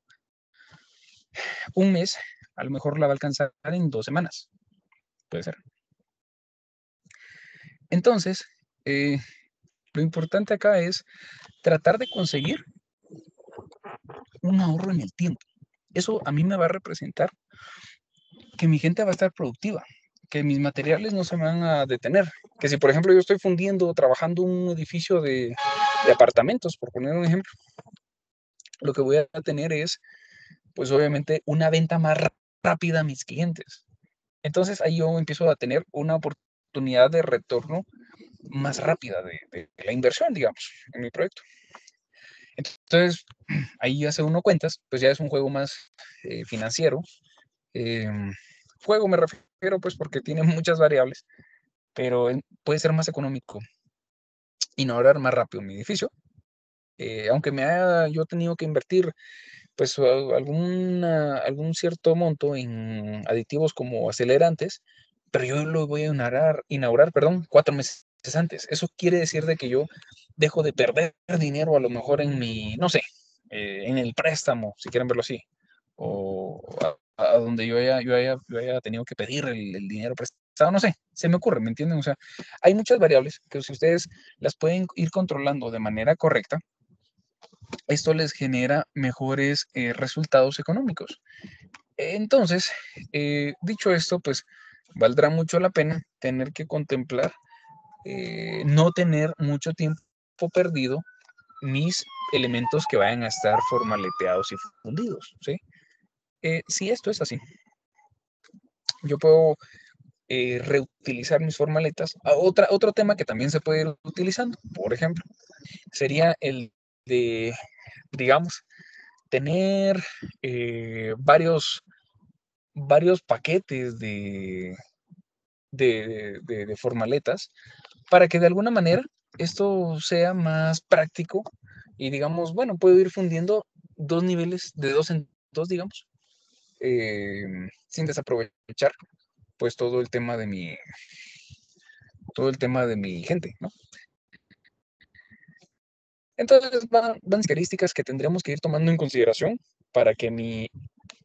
Un mes, a lo mejor la va a alcanzar en 2 semanas, puede ser. Entonces, lo importante acá es tratar de conseguir un ahorro en el tiempo. Eso a mí me va a representar que mi gente va a estar productiva, que mis materiales no se van a detener, que si por ejemplo yo estoy fundiendo, trabajando un edificio de apartamentos, por poner un ejemplo, lo que voy a tener es, pues obviamente, una venta más rápida a mis clientes. Entonces ahí yo empiezo a tener una oportunidad de retorno más rápida de la inversión, digamos, en mi proyecto. Entonces, ahí hace uno cuentas, pues ya es un juego más financiero. Juego me refiero pues porque tiene muchas variables, pero puede ser más económico inaugurar más rápido mi edificio. Aunque me haya yo tenido que invertir pues algún cierto monto en aditivos como acelerantes, pero yo lo voy a inaugurar 4 meses antes. Eso quiere decir de que yo dejo de perder dinero a lo mejor en mi, no sé, en el préstamo, si quieren verlo así, o a donde yo haya tenido que pedir el dinero prestado, no sé, se me ocurre, ¿me entienden? O sea, hay muchas variables que si ustedes las pueden ir controlando de manera correcta, esto les genera mejores resultados económicos. Entonces, dicho esto, pues valdrá mucho la pena tener que contemplar no tener mucho tiempo perdido mis elementos que vayan a estar formaleteados y fundidos, ¿sí? Si esto es así, yo puedo reutilizar mis formaletas. Otro tema que también se puede ir utilizando, por ejemplo, sería el de, digamos, tener varios paquetes de formaletas para que de alguna manera esto sea más práctico y digamos, bueno, puedo ir fundiendo 2 niveles de 2 en 2, digamos, sin desaprovechar pues todo el tema de mi gente, ¿no? Entonces van características que tendríamos que ir tomando en consideración para que mi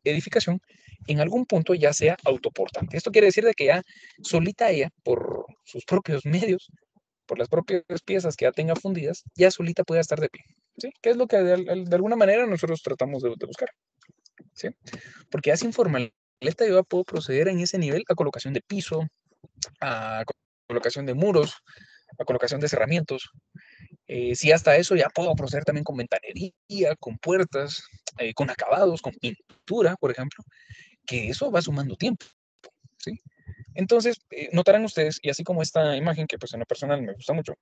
edificación en algún punto ya sea autoportante. Esto quiere decir de que ya solita ella, por sus propios medios, por las propias piezas que ya tenga fundidas, ya solita pueda estar de pie, ¿sí? Que es lo que de alguna manera nosotros tratamos de buscar, ¿sí? Porque ya sin formaleta yo ya puedo proceder en ese nivel a colocación de piso, a colocación de muros, a colocación de cerramientos. Si hasta eso ya puedo proceder también con ventanería, con puertas, con acabados, con pintura, por ejemplo, que eso va sumando tiempo, ¿sí? Entonces, notarán ustedes, y así como esta imagen que pues en lo personal me gusta mucho,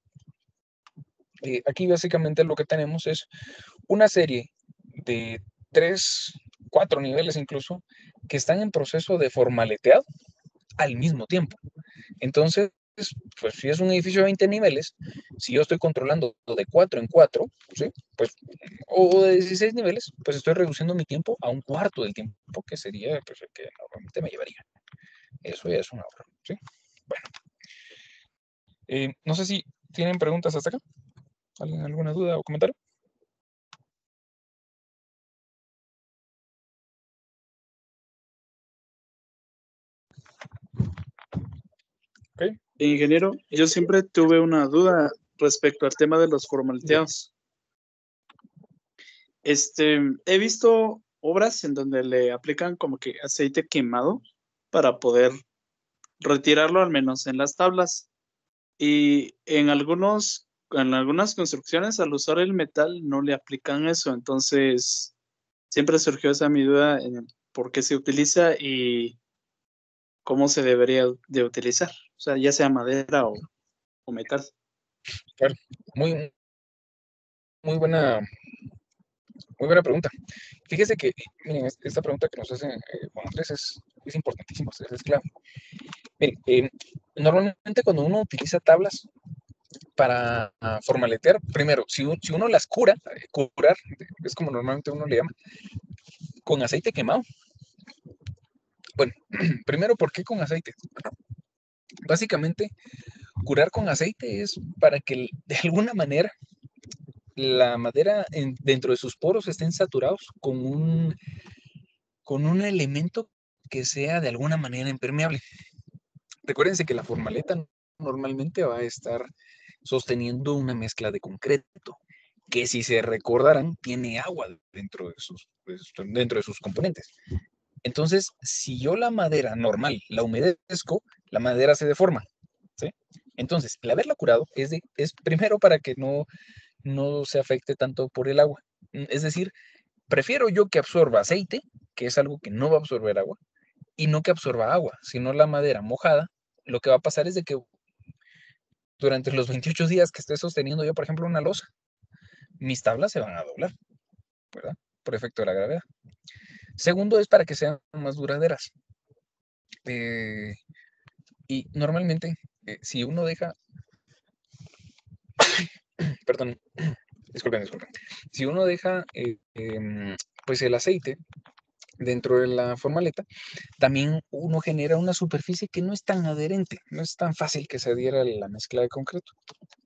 aquí básicamente lo que tenemos es una serie de 3, 4 niveles incluso, que están en proceso de formaleteado al mismo tiempo. Entonces, pues si es un edificio de 20 niveles, si yo estoy controlando de 4 en 4, ¿sí? Pues, o de 16 niveles, pues estoy reduciendo mi tiempo a un cuarto del tiempo que sería pues, el que normalmente me llevaría. Eso ya es un ahorro, ¿sí? Bueno, no sé si tienen preguntas hasta acá. ¿Alguien alguna duda o comentario? Okay. Ingeniero, yo siempre tuve una duda respecto al tema de los formaleteados. He visto obras en donde le aplican como que aceite quemado para poder retirarlo al menos en las tablas. Y en algunas construcciones al usar el metal no le aplican eso. Entonces siempre surgió esa mi duda en el por qué se utiliza y cómo se debería de utilizar, o sea, ya sea madera o metal. Claro, muy, muy buena, muy buena pregunta. Fíjese que, miren, esta pregunta que nos hace Juan Andrés es importantísima, es clave. Miren, normalmente cuando uno utiliza tablas para formaletear, primero, si uno las curar, es como normalmente uno le llama, con aceite quemado. Bueno, primero, ¿por qué con aceite? Básicamente, curar con aceite es para que de alguna manera la madera dentro de sus poros estén saturados con un elemento que sea de alguna manera impermeable. Recuérdense que la formaleta normalmente va a estar sosteniendo una mezcla de concreto, que si se recordarán, tiene agua dentro de sus componentes. Entonces, si yo la madera normal la humedezco, la madera se deforma, ¿sí? Entonces, el haberla curado es primero para que no se afecte tanto por el agua. Es decir, prefiero yo que absorba aceite, que es algo que no va a absorber agua, y no que absorba agua, sino la madera mojada. Lo que va a pasar es de que durante los 28 días que esté sosteniendo yo, por ejemplo, una losa, mis tablas se van a doblar, ¿verdad? Por efecto de la gravedad. Segundo es para que sean más duraderas. Y normalmente, si uno deja, perdón, disculpen, si uno deja pues el aceite dentro de la formaleta, también uno genera una superficie que no es tan adherente, no es tan fácil que se adhiera a la mezcla de concreto.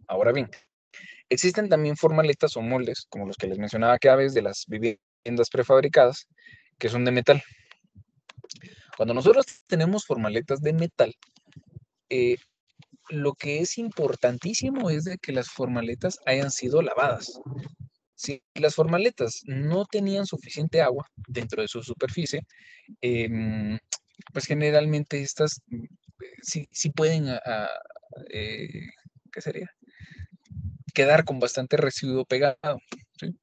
Ahora bien, existen también formaletas o moldes, como los que les mencionaba que a veces de las viviendas prefabricadas, que son de metal. Cuando nosotros tenemos formaletas de metal, lo que es importantísimo es de que las formaletas hayan sido lavadas. Si las formaletas no tenían suficiente agua dentro de su superficie, pues generalmente estas sí pueden, ¿qué sería? Quedar con bastante residuo pegado, ¿sí?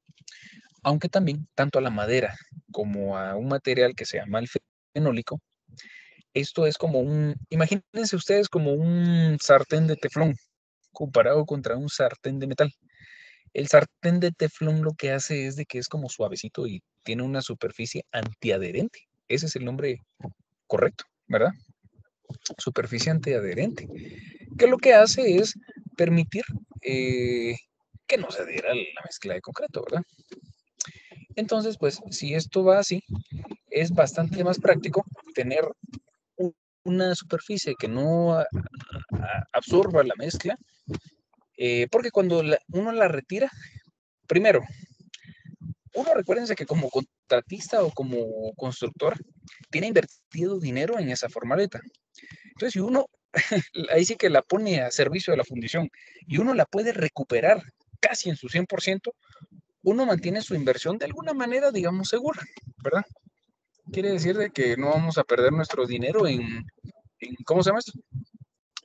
Aunque también, tanto a la madera como a un material que se llama el fenólico, esto es como imagínense ustedes como un sartén de teflón comparado contra un sartén de metal. El sartén de teflón lo que hace es de que es como suavecito y tiene una superficie antiadherente. Ese es el nombre correcto, ¿verdad? Superficie antiadherente. Que lo que hace es permitir que no se adhiera la mezcla de concreto, ¿verdad? Entonces, pues, si esto va así, es bastante más práctico tener una superficie que no absorba la mezcla, porque cuando uno la retira, primero, uno recuérdense que como contratista o como constructor, tiene invertido dinero en esa formaleta. Entonces, si uno ahí sí que la pone a servicio de la fundición y uno la puede recuperar casi en su 100%, uno mantiene su inversión de alguna manera, digamos, segura, ¿verdad? Quiere decir de que no vamos a perder nuestro dinero en ¿cómo se llama esto?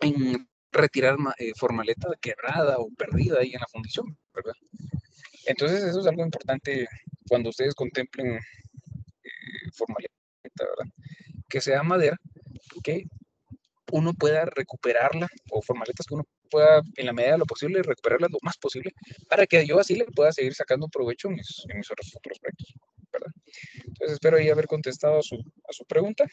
En retirar formaleta quebrada o perdida ahí en la fundición, ¿verdad? Entonces eso es algo importante cuando ustedes contemplen formaleta, ¿verdad? Que sea madera, que uno pueda recuperarla, o formaletas que uno pueda, en la medida de lo posible, recuperarlas lo más posible, para que yo así le pueda seguir sacando provecho en mis otros futuros proyectos, ¿verdad? Entonces espero ahí haber contestado a su pregunta.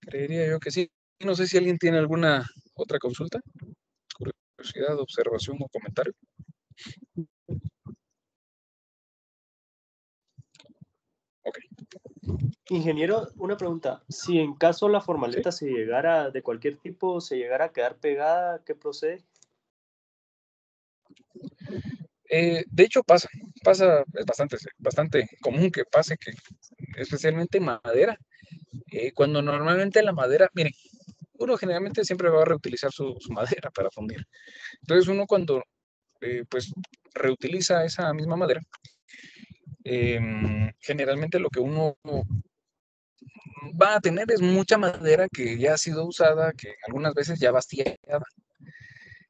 Creería yo que sí. No sé si alguien tiene alguna otra consulta, curiosidad, observación o comentario. Ok. Ingeniero, una pregunta. Si en caso la formaleta se llegara, de cualquier tipo, se llegara a quedar pegada, ¿qué procede? De hecho es bastante común que pase, que especialmente madera, cuando normalmente la madera, miren, uno generalmente siempre va a reutilizar su madera para fundir. Entonces uno cuando pues reutiliza esa misma madera, generalmente lo que uno va a tener es mucha madera que ya ha sido usada, que algunas veces ya bastillada.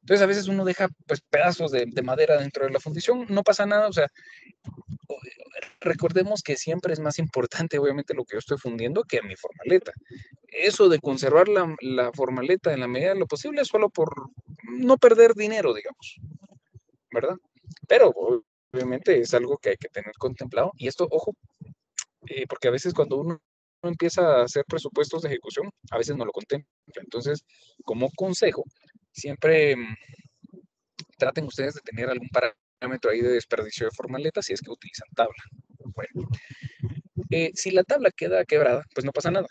Entonces a veces uno deja pues pedazos de madera dentro de la fundición, no pasa nada, o sea, recordemos que siempre es más importante obviamente lo que yo estoy fundiendo que mi formaleta. Eso de conservar la formaleta en la medida de lo posible es solo por no perder dinero, digamos, ¿verdad? Pero obviamente es algo que hay que tener contemplado. Y esto, ojo, porque a veces cuando uno empieza a hacer presupuestos de ejecución, a veces no lo contempla. Entonces, como consejo, siempre traten ustedes de tener algún parámetro ahí de desperdicio de formaleta si es que utilizan tabla. Bueno, si la tabla queda quebrada, pues no pasa nada.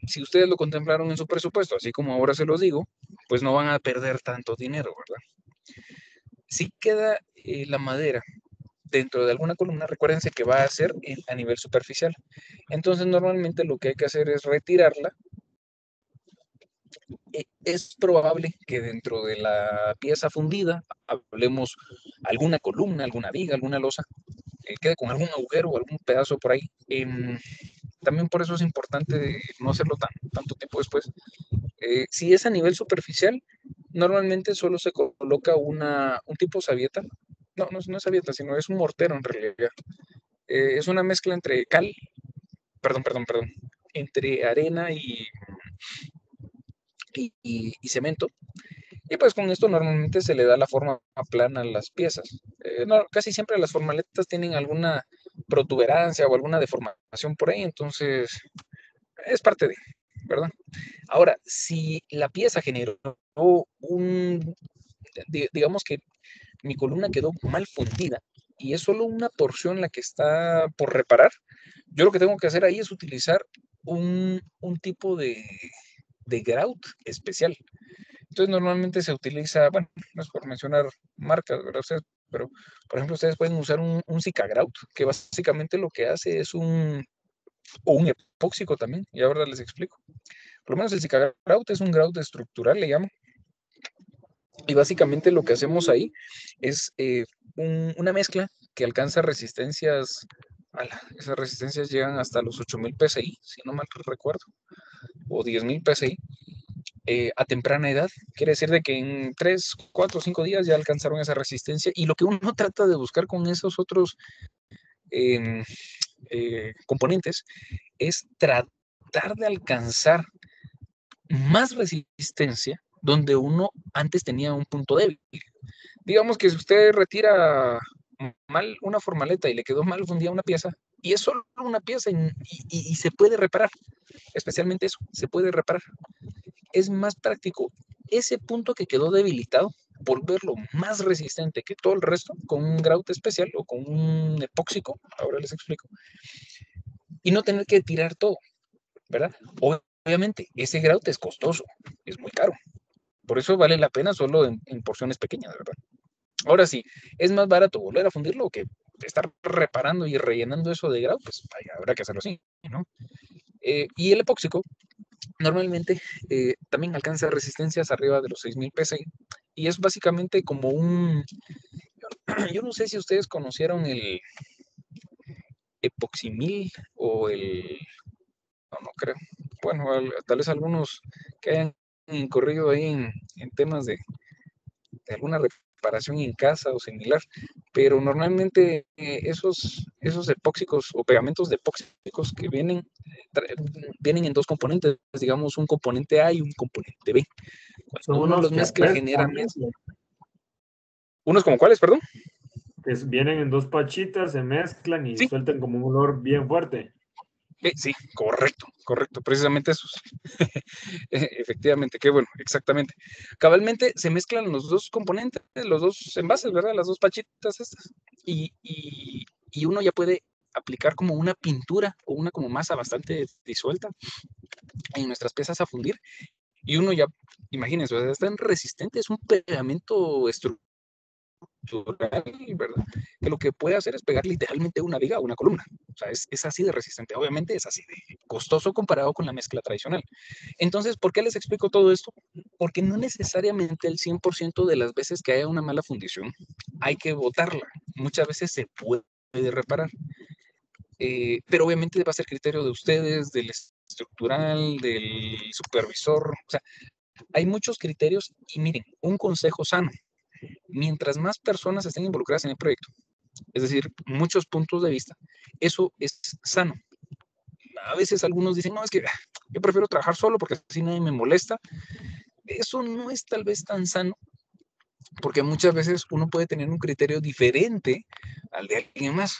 Si ustedes lo contemplaron en su presupuesto, así como ahora se los digo, pues no van a perder tanto dinero, ¿verdad? Si queda la madera dentro de alguna columna, recuérdense que va a ser a nivel superficial. Entonces, normalmente lo que hay que hacer es retirarla. Es probable que dentro de la pieza fundida, hablemos alguna columna, alguna viga, alguna losa, quede con algún agujero o algún pedazo por ahí. También por eso es importante no hacerlo tanto tiempo después. Si es a nivel superficial, normalmente solo se coloca un tipo sabieta. No es sabieta, sino es un mortero en realidad. Es una mezcla entre perdón, entre arena y cemento. Y pues con esto normalmente se le da la forma plana a las piezas. Casi siempre las formaletas tienen alguna protuberancia o alguna deformación por ahí, entonces es parte de, ¿verdad? Ahora, si la pieza generó digamos que mi columna quedó mal fundida y es solo una porción la que está por reparar, yo lo que tengo que hacer ahí es utilizar un tipo de grout especial. Entonces normalmente se utiliza, bueno, no es por mencionar marcas, ¿verdad? Pero por ejemplo ustedes pueden usar un Cicagrout, que básicamente lo que hace es o un epóxico también, y ahora les explico. Por lo menos el Cicagrout es un grout estructural, le llamo. Y básicamente lo que hacemos ahí es una mezcla que alcanza resistencias, esas resistencias llegan hasta los 8000 PSI, si no mal recuerdo, o 10.000 PSI. A temprana edad, quiere decir de que en 3, 4, 5 días ya alcanzaron esa resistencia y lo que uno trata de buscar con esos otros componentes es tratar de alcanzar más resistencia donde uno antes tenía un punto débil. Digamos que si usted retira mal una formaleta y le quedó mal fundida una pieza, y es solo una pieza y se puede reparar, especialmente eso, se puede reparar. Es más práctico ese punto que quedó debilitado, volverlo más resistente que todo el resto con un grout especial o con un epóxico, ahora les explico, y no tener que tirar todo, ¿verdad? Obviamente, ese grout es costoso, es muy caro, por eso vale la pena solo en porciones pequeñas, ¿verdad? Ahora sí, es más barato volver a fundirlo que estar reparando y rellenando eso de grout, pues habrá que hacerlo así, ¿no? Y el epóxico normalmente también alcanza resistencias arriba de los 6000 PSI y es básicamente como yo no sé si ustedes conocieron el epoximil o no creo, bueno, tal vez algunos que hayan incurrido ahí en temas de alguna reparación en casa o similar, pero normalmente esos epóxicos o pegamentos de epóxicos que vienen en dos componentes, digamos un componente A y un componente B. Son Cuando uno unos los que mezcla apestan, generan ¿unos como cuáles, perdón? que vienen en dos pachitas, se mezclan y Sí, sueltan como un olor bien fuerte. sí, correcto, precisamente esos. Efectivamente, qué bueno, exactamente. Cabalmente se mezclan los dos componentes, los dos envases, ¿verdad? Las dos pachitas estas. Y uno ya puede aplicar como una pintura o una como masa bastante disuelta en nuestras piezas a fundir. Y uno ya, imagínense, o sea, es tan resistente, es un pegamento estructural, ¿verdad? Que lo que puede hacer es pegar literalmente una viga o una columna. O sea, es así de resistente. Obviamente es así de costoso comparado con la mezcla tradicional. Entonces, ¿por qué les explico todo esto? Porque no necesariamente el 100% de las veces que haya una mala fundición hay que botarla. Muchas veces se puede reparar. Pero obviamente va a ser criterio de ustedes, del estructural, del supervisor. O sea, Hay muchos criterios y miren, un consejo sano. Mientras más personas estén involucradas en el proyecto, es decir, muchos puntos de vista, eso es sano. A veces algunos dicen, no, es que yo prefiero trabajar solo porque así nadie me molesta. Eso no es tal vez tan sano, porque muchas veces uno puede tener un criterio diferente al de alguien más.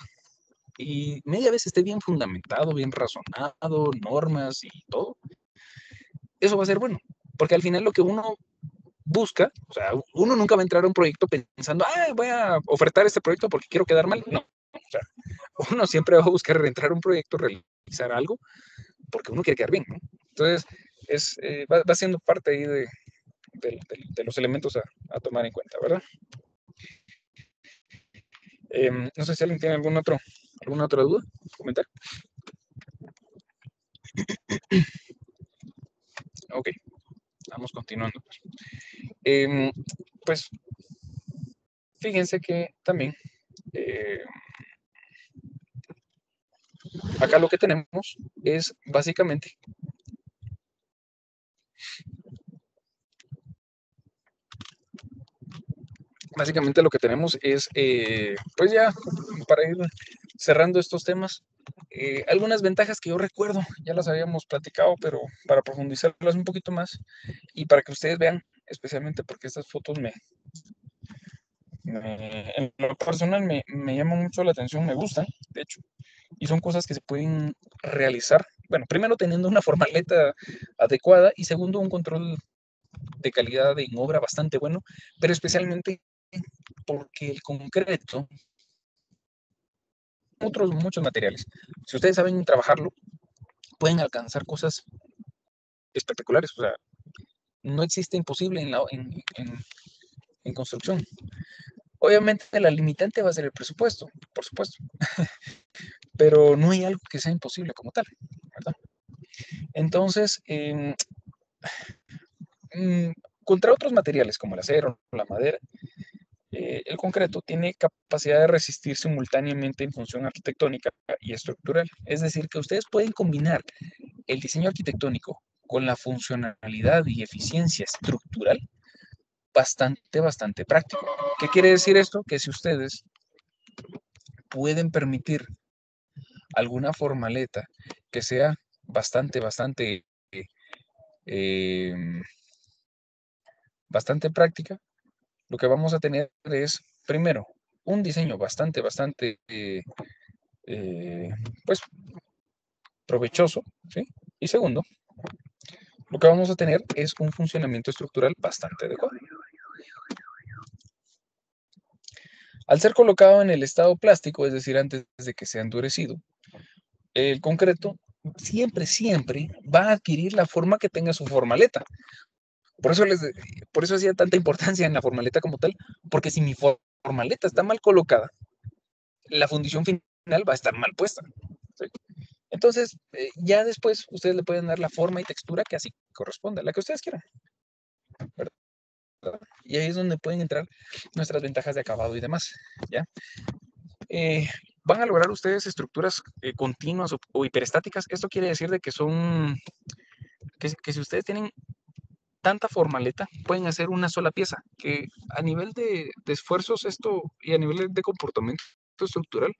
Y media vez esté bien fundamentado, bien razonado, normas y todo, eso va a ser bueno. Porque al final lo que uno busca, o sea, uno nunca va a entrar a un proyecto pensando, voy a ofertar este proyecto porque quiero quedar mal. No, o sea, uno siempre va a buscar entrar a un proyecto, realizar algo, porque uno quiere quedar bien, ¿no? Entonces, va siendo parte ahí de los elementos a tomar en cuenta, ¿verdad? No sé si alguien tiene alguna otra duda, comentario. Ok, vamos continuando. Pues, fíjense que también acá lo que tenemos es básicamente lo que tenemos es, pues ya, para ir cerrando estos temas, algunas ventajas que yo recuerdo, ya las habíamos platicado, pero para profundizarlas un poquito más y para que ustedes vean, especialmente porque estas fotos en lo personal me llaman mucho la atención, me gustan, de hecho, y son cosas que se pueden realizar, bueno, primero teniendo una formaleta adecuada y segundo un control de calidad en obra bastante bueno, pero especialmente porque el concreto, otros muchos materiales, si ustedes saben trabajarlo, pueden alcanzar cosas espectaculares, o sea, no existe imposible en construcción. Obviamente la limitante va a ser el presupuesto, por supuesto, pero no hay algo que sea imposible como tal, ¿verdad? Entonces, contra otros materiales como el acero, la madera, el concreto tiene capacidad de resistir simultáneamente en función arquitectónica y estructural. Es decir, que ustedes pueden combinar el diseño arquitectónico con la funcionalidad y eficiencia estructural bastante práctico. ¿Qué quiere decir esto? Que si ustedes pueden permitir alguna formaleta que sea bastante práctica, lo que vamos a tener es, primero, un diseño bastante pues, provechoso, ¿sí? Y segundo, lo que vamos a tener es un funcionamiento estructural bastante adecuado. Al ser colocado en el estado plástico, es decir, antes de que sea endurecido, el concreto siempre va a adquirir la forma que tenga su formaleta. Por eso hacía tanta importancia en la formaleta como tal, porque si mi formaleta está mal colocada, la fundición final va a estar mal puesta, ¿sí? Entonces, ya después ustedes le pueden dar la forma y textura que así corresponda, la que ustedes quieran, ¿verdad? Y ahí es donde pueden entrar nuestras ventajas de acabado y demás, ¿ya? Van a lograr ustedes estructuras continuas o hiperestáticas. Esto quiere decir de que son, que si ustedes tienen tanta formaleta, pueden hacer una sola pieza, que a nivel de esfuerzos esto y a nivel de comportamiento estructural,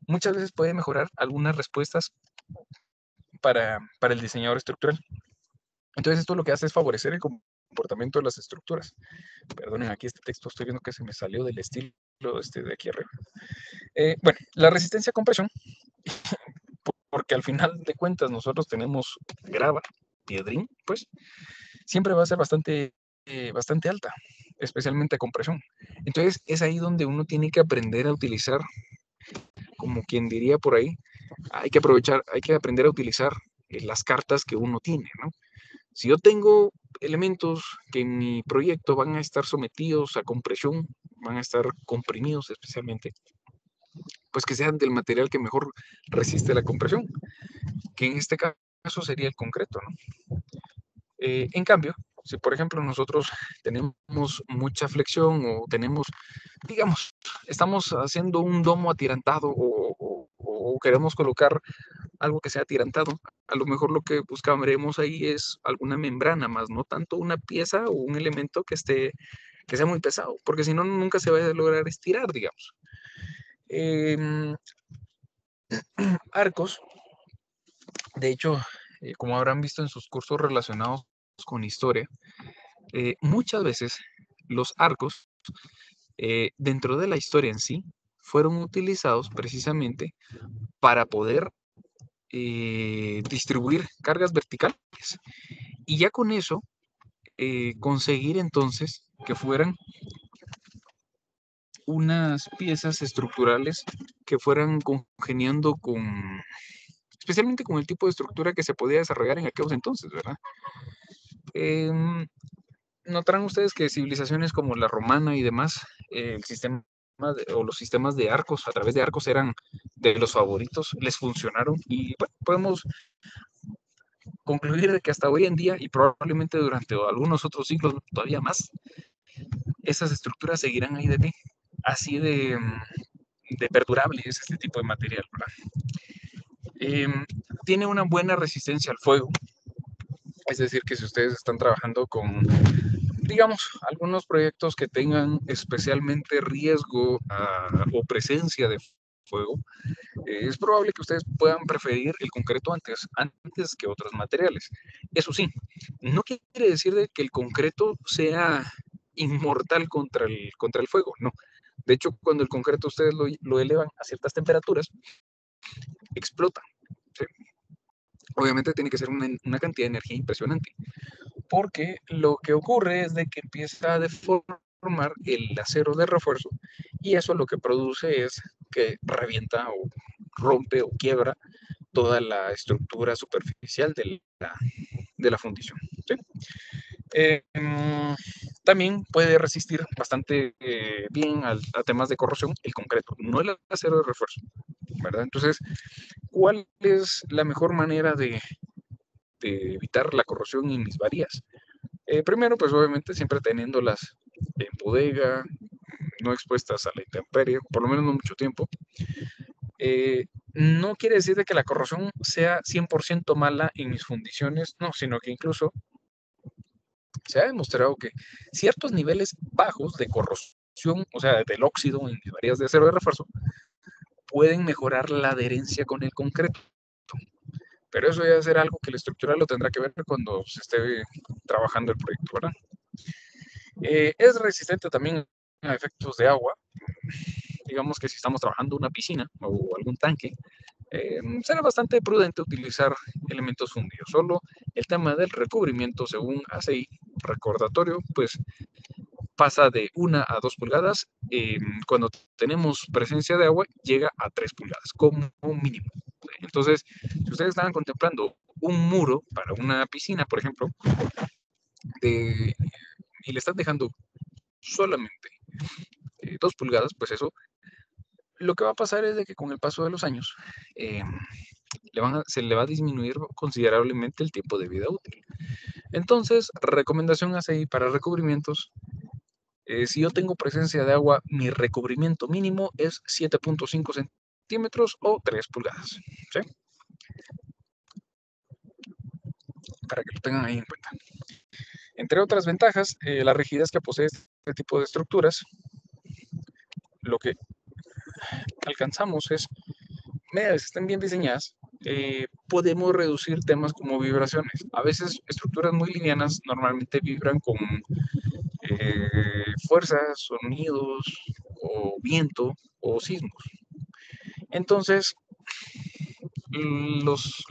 muchas veces puede mejorar algunas respuestas para el diseñador estructural. Entonces esto lo que hace es favorecer el comportamiento de las estructuras. Perdonen, aquí este texto estoy viendo que se me salió del estilo de aquí arriba. Bueno, la resistencia a compresión, porque al final de cuentas nosotros tenemos grava, piedrín, pues, siempre va a ser bastante alta, especialmente a compresión. Entonces es ahí donde uno tiene que aprender a utilizar, como quien diría por ahí, hay que aprender a utilizar las cartas que uno tiene, ¿no? Si yo tengo elementos que en mi proyecto van a estar sometidos a compresión, van a estar comprimidos especialmente, pues que sean del material que mejor resiste la compresión, que en este caso sería el concreto, ¿no? En cambio, si por ejemplo nosotros tenemos mucha flexión o tenemos, digamos, estamos haciendo un domo atirantado o queremos colocar algo que sea atirantado. A lo mejor lo que buscaremos ahí es alguna membrana más, no tanto una pieza o un elemento que sea muy pesado, porque si no, nunca se va a lograr estirar, digamos. Arcos, de hecho, como habrán visto en sus cursos relacionados con historia, muchas veces los arcos, dentro de la historia en sí, fueron utilizados precisamente para poder distribuir cargas verticales y ya con eso conseguir entonces que fueran unas piezas estructurales que fueran congeniando especialmente con el tipo de estructura que se podía desarrollar en aquellos entonces, ¿verdad? Notarán ustedes que civilizaciones como la romana y demás, el sistema o los sistemas de arcos, a través de arcos, eran de los favoritos, les funcionaron y bueno, podemos concluir de que hasta hoy en día y probablemente durante algunos otros siglos todavía más, esas estructuras seguirán ahí de pie, así de perdurable es este tipo de material, ¿verdad? Tiene una buena resistencia al fuego, es decir, que si ustedes están trabajando con, digamos, algunos proyectos que tengan especialmente riesgo o presencia de fuego, es probable que ustedes puedan preferir el concreto antes que otros materiales. Eso sí, no quiere decir de que el concreto sea inmortal contra el fuego, no. De hecho, cuando el concreto ustedes lo elevan a ciertas temperaturas, explota. ¿Sí? Obviamente tiene que ser una cantidad de energía impresionante, porque lo que ocurre es de que empieza a deformar el acero de refuerzo y eso lo que produce es que revienta o rompe o quiebra toda la estructura superficial de la fundición. ¿Sí? También puede resistir bastante bien a temas de corrosión el concreto, no el acero de refuerzo, ¿verdad? Entonces, ¿cuál es la mejor manera de evitar la corrosión en mis varillas? Primero, pues obviamente siempre teniéndolas en bodega, no expuestas a la intemperie, por lo menos no mucho tiempo. No quiere decir de que la corrosión sea 100% mala en mis fundiciones, no, sino que incluso se ha demostrado que ciertos niveles bajos de corrosión, o sea, del óxido en mis varillas de acero de refuerzo, pueden mejorar la adherencia con el concreto. Pero eso ya será algo que el estructural lo tendrá que ver cuando se esté trabajando el proyecto, ¿verdad? Es resistente también a efectos de agua. Digamos que si estamos trabajando una piscina o algún tanque, será bastante prudente utilizar elementos fundidos. Solo el tema del recubrimiento, según ACI, recordatorio, pues pasa de 1 a 2 pulgadas. Cuando tenemos presencia de agua, llega a 3 pulgadas, como mínimo. Entonces, si ustedes estaban contemplando un muro para una piscina, por ejemplo, y le están dejando solamente 2 pulgadas, pues eso, lo que va a pasar es de que con el paso de los años se le va a disminuir considerablemente el tiempo de vida útil. Entonces, recomendación ACI para recubrimientos. Si yo tengo presencia de agua, mi recubrimiento mínimo es 7.5 centímetros o 3 pulgadas. ¿Sí? Para que lo tengan ahí en cuenta. Entre otras ventajas, la rigidez que posee este tipo de estructuras, lo que alcanzamos es, medias estén bien diseñadas, podemos reducir temas como vibraciones. A veces estructuras muy livianas normalmente vibran con fuerzas, sonidos o viento o sismos. Entonces, los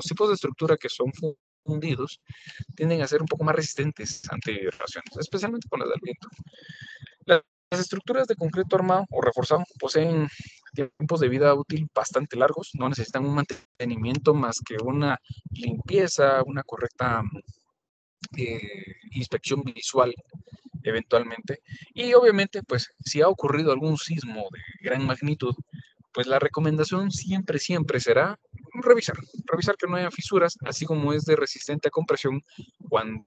tipos de estructura que son fundidos tienden a ser un poco más resistentes ante vibraciones, especialmente con las del viento. Las estructuras de concreto armado o reforzado poseen tiempos de vida útil bastante largos, no necesitan un mantenimiento más que una limpieza, una correcta inspección visual eventualmente. Y obviamente, pues si ha ocurrido algún sismo de gran magnitud, pues la recomendación siempre será revisar que no haya fisuras, así como es de resistente a compresión cuando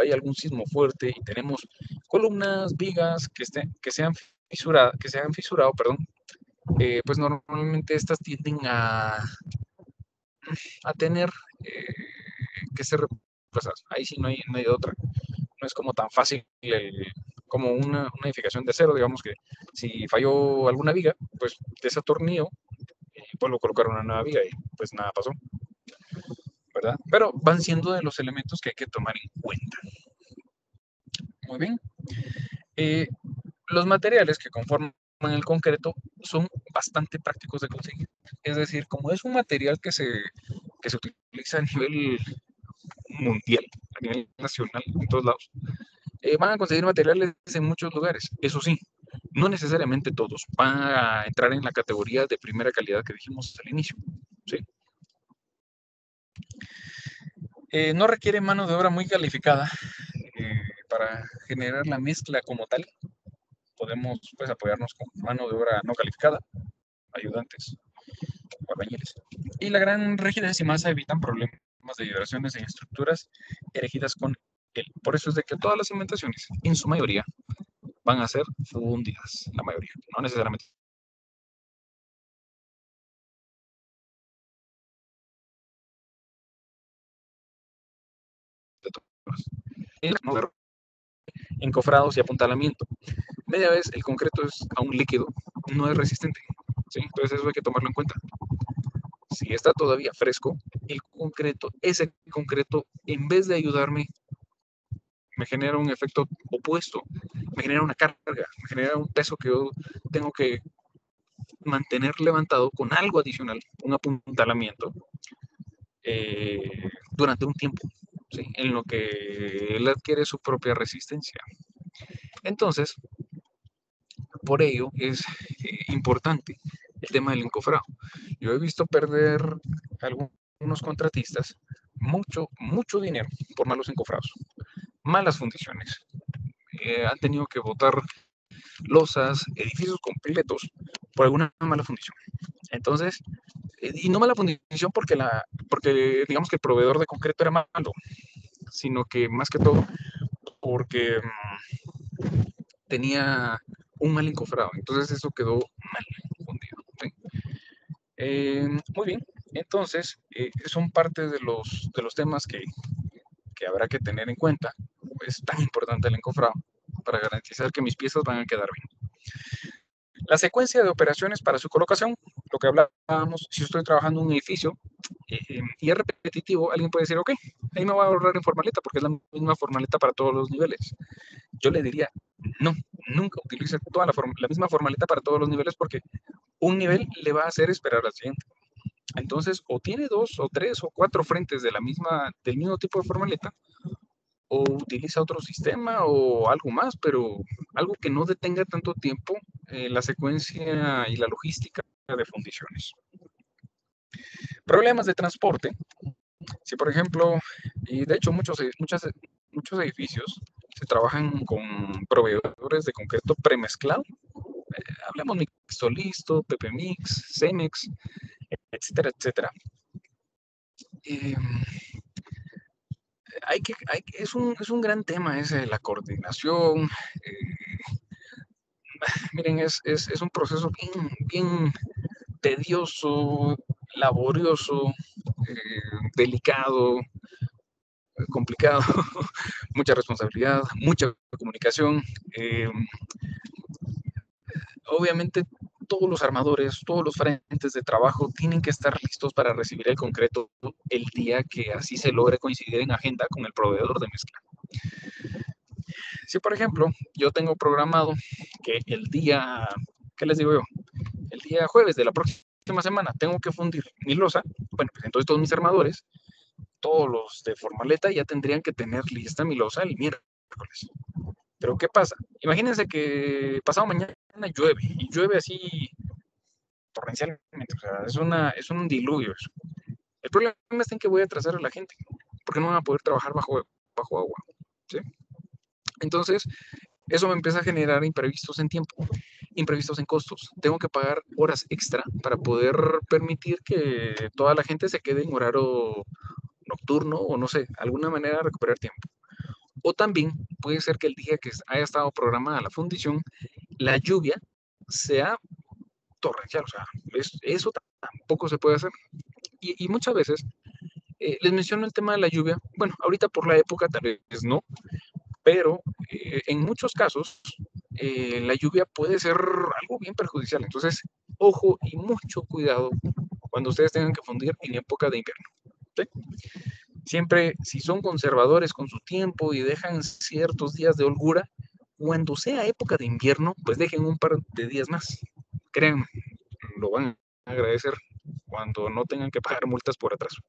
hay algún sismo fuerte y tenemos columnas, vigas que se han fisurado, pues normalmente estas tienden a a tener que ser reemplazadas. Ahí sí no hay de otra. No es como tan fácil como una edificación de acero, digamos que si falló alguna viga, pues desatornillo y vuelvo a colocar una nueva viga y pues nada pasó, ¿verdad? Pero van siendo de los elementos que hay que tomar en cuenta. Muy bien. Los materiales que conforman el concreto son bastante prácticos de conseguir. Es decir, como es un material que se utiliza a nivel mundial, a nivel nacional, en todos lados, van a conseguir materiales en muchos lugares. Eso sí, no necesariamente todos van a entrar en la categoría de primera calidad que dijimos al inicio. ¿Sí? No requiere mano de obra muy calificada para generar la mezcla como tal. Podemos pues, apoyarnos con mano de obra no calificada, ayudantes, albañiles. Y la gran rigidez y masa evitan problemas de vibraciones en estructuras erigidas con él. Por eso es de que todas las cimentaciones, en su mayoría, van a ser fundidas, la mayoría, no necesariamente. Encofrados y apuntalamiento. Media vez el concreto es aún líquido, no es resistente. ¿Sí? Entonces eso hay que tomarlo en cuenta. Si está todavía fresco, ese concreto, en vez de ayudarme, me genera un efecto opuesto, me genera una carga, me genera un peso que yo tengo que mantener levantado con algo adicional, un apuntalamiento, durante un tiempo, ¿sí? En lo que él adquiere su propia resistencia. Entonces, por ello es importante el tema del encofrado. Yo he visto perder algunos contratistas mucho dinero por malos encofrados, malas fundiciones. Han tenido que botar losas, edificios completos por alguna mala fundición. Entonces, y no mala fundición porque digamos que el proveedor de concreto era malo, sino que más que todo porque tenía un mal encofrado. Entonces eso quedó mal fundido. ¿Sí? Muy bien. Entonces, son parte de los temas que habrá que tener en cuenta. Es tan importante el encofrado para garantizar que mis piezas van a quedar bien. La secuencia de operaciones para su colocación, lo que hablábamos, si estoy trabajando en un edificio y es repetitivo, alguien puede decir, ok, ahí me voy a ahorrar en formaleta porque es la misma formaleta para todos los niveles. Yo le diría, no, nunca utilice toda la misma formaleta para todos los niveles porque un nivel le va a hacer esperar al siguiente. Entonces, o tiene 2 o 3 o 4 frentes del mismo tipo de formaleta, o utiliza otro sistema o algo más, pero algo que no detenga tanto tiempo la secuencia y la logística de fundiciones. Problemas de transporte. Si, por ejemplo, y de hecho muchos edificios se trabajan con proveedores de concreto premezclado. Hablemos Mixto Listo, Pepe Mix, Cemex, etcétera, etcétera. Es un gran tema ese, la coordinación. Miren, es un proceso bien tedioso, laborioso, delicado, complicado, mucha responsabilidad, mucha comunicación. Obviamente todos los armadores, todos los frentes de trabajo tienen que estar listos para recibir el concreto el día que así se logre coincidir en agenda con el proveedor de mezcla. Si, por ejemplo, yo tengo programado que el día, ¿qué les digo yo? El día jueves de la próxima semana tengo que fundir mi losa, bueno, pues entonces todos mis armadores, todos los de formaleta ya tendrían que tener lista mi losa el miércoles. Pero ¿qué pasa? Imagínense que pasado mañana llueve, y llueve así torrencialmente, o sea, es un diluvio eso. El problema está en que voy a atrasar a la gente, porque no van a poder trabajar bajo agua, ¿sí? Entonces, eso me empieza a generar imprevistos en tiempo, imprevistos en costos. Tengo que pagar horas extra para poder permitir que toda la gente se quede en horario nocturno o no sé, alguna manera de recuperar tiempo. O también puede ser que el día que haya estado programada la fundición, la lluvia sea torrencial, o sea, eso tampoco se puede hacer. Y muchas veces les menciono el tema de la lluvia. Bueno, ahorita por la época tal vez no, pero en muchos casos la lluvia puede ser algo bien perjudicial. Entonces, ojo y mucho cuidado cuando ustedes tengan que fundir en época de invierno. ¿Sí? Siempre, si son conservadores con su tiempo y dejan ciertos días de holgura, cuando sea época de invierno, pues dejen un par de días más. Créanme, lo van a agradecer cuando no tengan que pagar multas por atraso,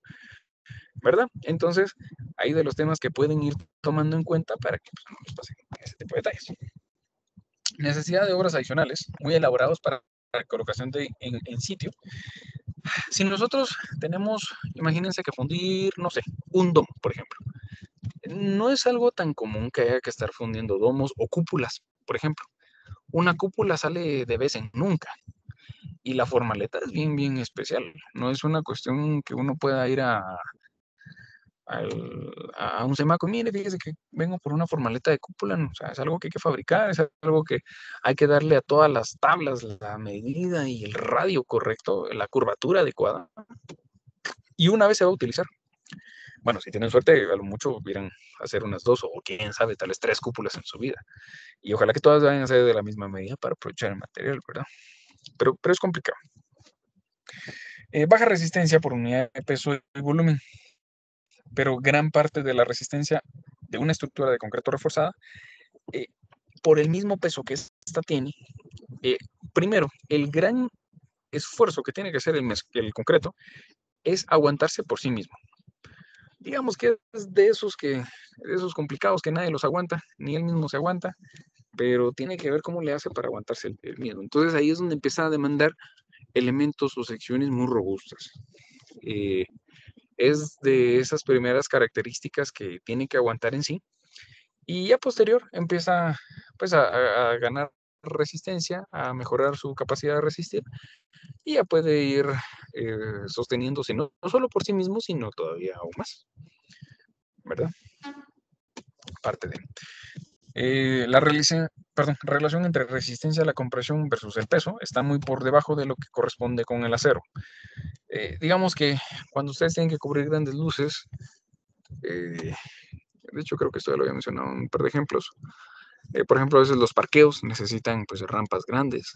¿verdad? Entonces, hay de los temas que pueden ir tomando en cuenta para que pues, no les pasen ese tipo de detalles. Necesidad de obras adicionales, muy elaborados para la colocación en sitio. Si nosotros tenemos, imagínense que fundir, no sé, un domo, por ejemplo. No es algo tan común que haya que estar fundiendo domos o cúpulas, por ejemplo. Una cúpula sale de vez en nunca. Y la formaleta es bien, bien especial. No es una cuestión que uno pueda ir a un semaco, mire, fíjese que vengo por una formaleta de cúpula, ¿no? O sea, es algo que hay que fabricar, es algo que hay que darle a todas las tablas la medida y el radio correcto, la curvatura adecuada. Y una vez se va a utilizar. Bueno, si tienen suerte, a lo mucho irán a hacer unas 2 o quién sabe, tal vez 3 cúpulas en su vida. Y ojalá que todas vayan a ser de la misma medida para aprovechar el material, ¿verdad? Pero es complicado. Baja resistencia por unidad de peso y volumen, pero gran parte de la resistencia de una estructura de concreto reforzada, por el mismo peso que esta tiene, primero, el gran esfuerzo que tiene que hacer el concreto es aguantarse por sí mismo. Digamos que es de esos complicados que nadie los aguanta, ni él mismo se aguanta, pero tiene que ver cómo le hace para aguantarse el mismo. Entonces ahí es donde empieza a demandar elementos o secciones muy robustas. Es de esas primeras características que tiene que aguantar en sí, y ya posterior empieza pues a ganar resistencia, a mejorar su capacidad de resistir, y ya puede ir sosteniéndose no solo por sí mismo, sino todavía aún más, ¿verdad? Parte de la relación entre resistencia a la compresión versus el peso está muy por debajo de lo que corresponde con el acero. Digamos que cuando ustedes tienen que cubrir grandes luces, de hecho creo que esto ya lo había mencionado en un par de ejemplos, por ejemplo, a veces los parqueos necesitan pues rampas grandes.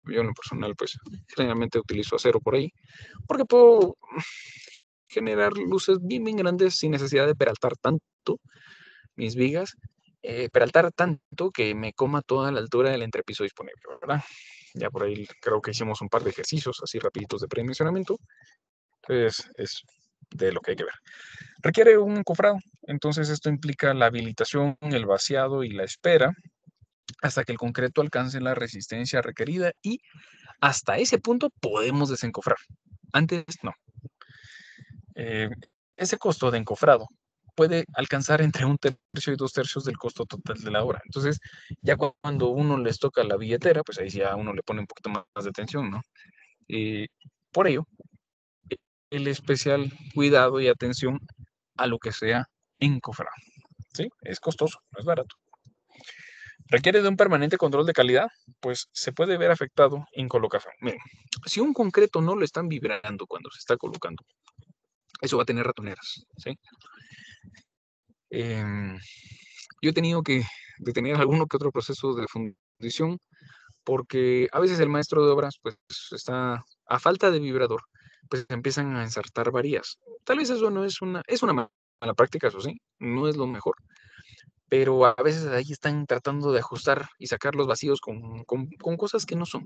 Yo en lo personal pues generalmente utilizo acero por ahí, porque puedo generar luces bien, bien grandes sin necesidad de peraltar tanto mis vigas, peraltar tanto que me coma toda la altura del entrepiso disponible, ¿verdad? Ya por ahí creo que hicimos un par de ejercicios así rapiditos de predimensionamiento. Entonces es de lo que hay que ver. Requiere un encofrado, entonces esto implica la habilitación, el vaciado y la espera hasta que el concreto alcance la resistencia requerida, y hasta ese punto podemos desencofrar. Antes no. Ese costo de encofrado puede alcanzar entre 1/3 y 2/3 del costo total de la obra. Entonces, ya cuando uno les toca la billetera, pues ahí ya uno le pone un poquito más de atención, ¿no? Por ello, el especial cuidado y atención a lo que sea encofrado. ¿Sí? Es costoso, no es barato. Requiere de un permanente control de calidad, pues se puede ver afectado en colocación. Miren, si un concreto no lo están vibrando cuando se está colocando, eso va a tener ratoneras, ¿sí? Yo he tenido que detener alguno que otro proceso de fundición porque a veces el maestro de obras, pues, está a falta de vibrador, pues empiezan a ensartar varías. Tal vez eso no es una mala práctica, eso sí, no es lo mejor, pero a veces ahí están tratando de ajustar y sacar los vacíos con cosas que no son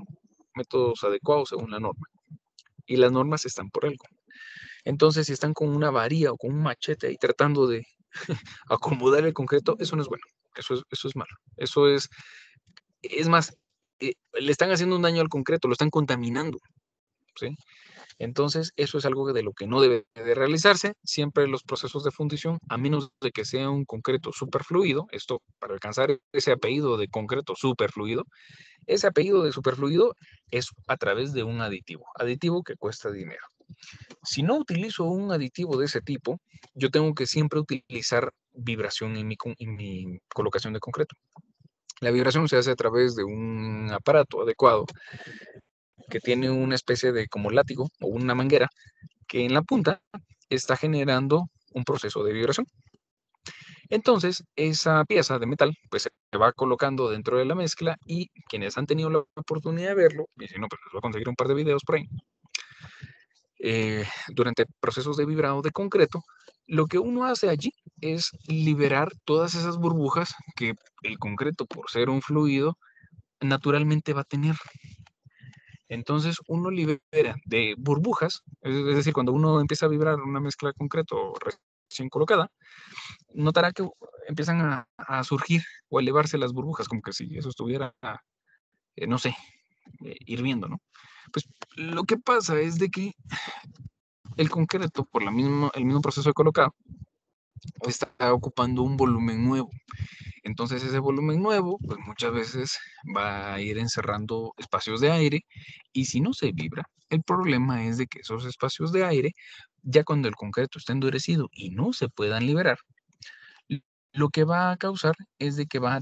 métodos adecuados según la norma. Y las normas están por algo. Entonces, si están con una varilla o con un machete ahí tratando de acomodar el concreto, eso no es bueno. Eso es malo. Eso es más, le están haciendo un daño al concreto, lo están contaminando, ¿sí? Entonces, eso es algo de lo que no debe de realizarse. Siempre los procesos de fundición, a menos de que sea un concreto superfluido, esto para alcanzar ese apellido de concreto superfluido, ese apellido de superfluido es a través de un aditivo que cuesta dinero. Si no utilizo un aditivo de ese tipo, yo tengo que siempre utilizar vibración en mi colocación de concreto. La vibración se hace a través de un aparato adecuado que tiene una especie de como látigo o una manguera que en la punta está generando un proceso de vibración. Entonces, esa pieza de metal pues se va colocando dentro de la mezcla y quienes han tenido la oportunidad de verlo, y si no, pues les voy a conseguir un par de videos por ahí, durante procesos de vibrado de concreto, lo que uno hace allí es liberar todas esas burbujas que el concreto, por ser un fluido, naturalmente va a tener. Entonces uno libera de burbujas, es decir, cuando uno empieza a vibrar una mezcla de concreto recién colocada, notará que empiezan a surgir o a elevarse las burbujas, como que si eso estuviera, no sé, hirviendo, ¿no? Pues lo que pasa es de que el concreto, por el mismo proceso de colocado, está ocupando un volumen nuevo. Entonces ese volumen nuevo, pues muchas veces va a ir encerrando espacios de aire y si no se vibra, el problema es de que esos espacios de aire, ya cuando el concreto está endurecido y no se puedan liberar, lo que va a causar es de que va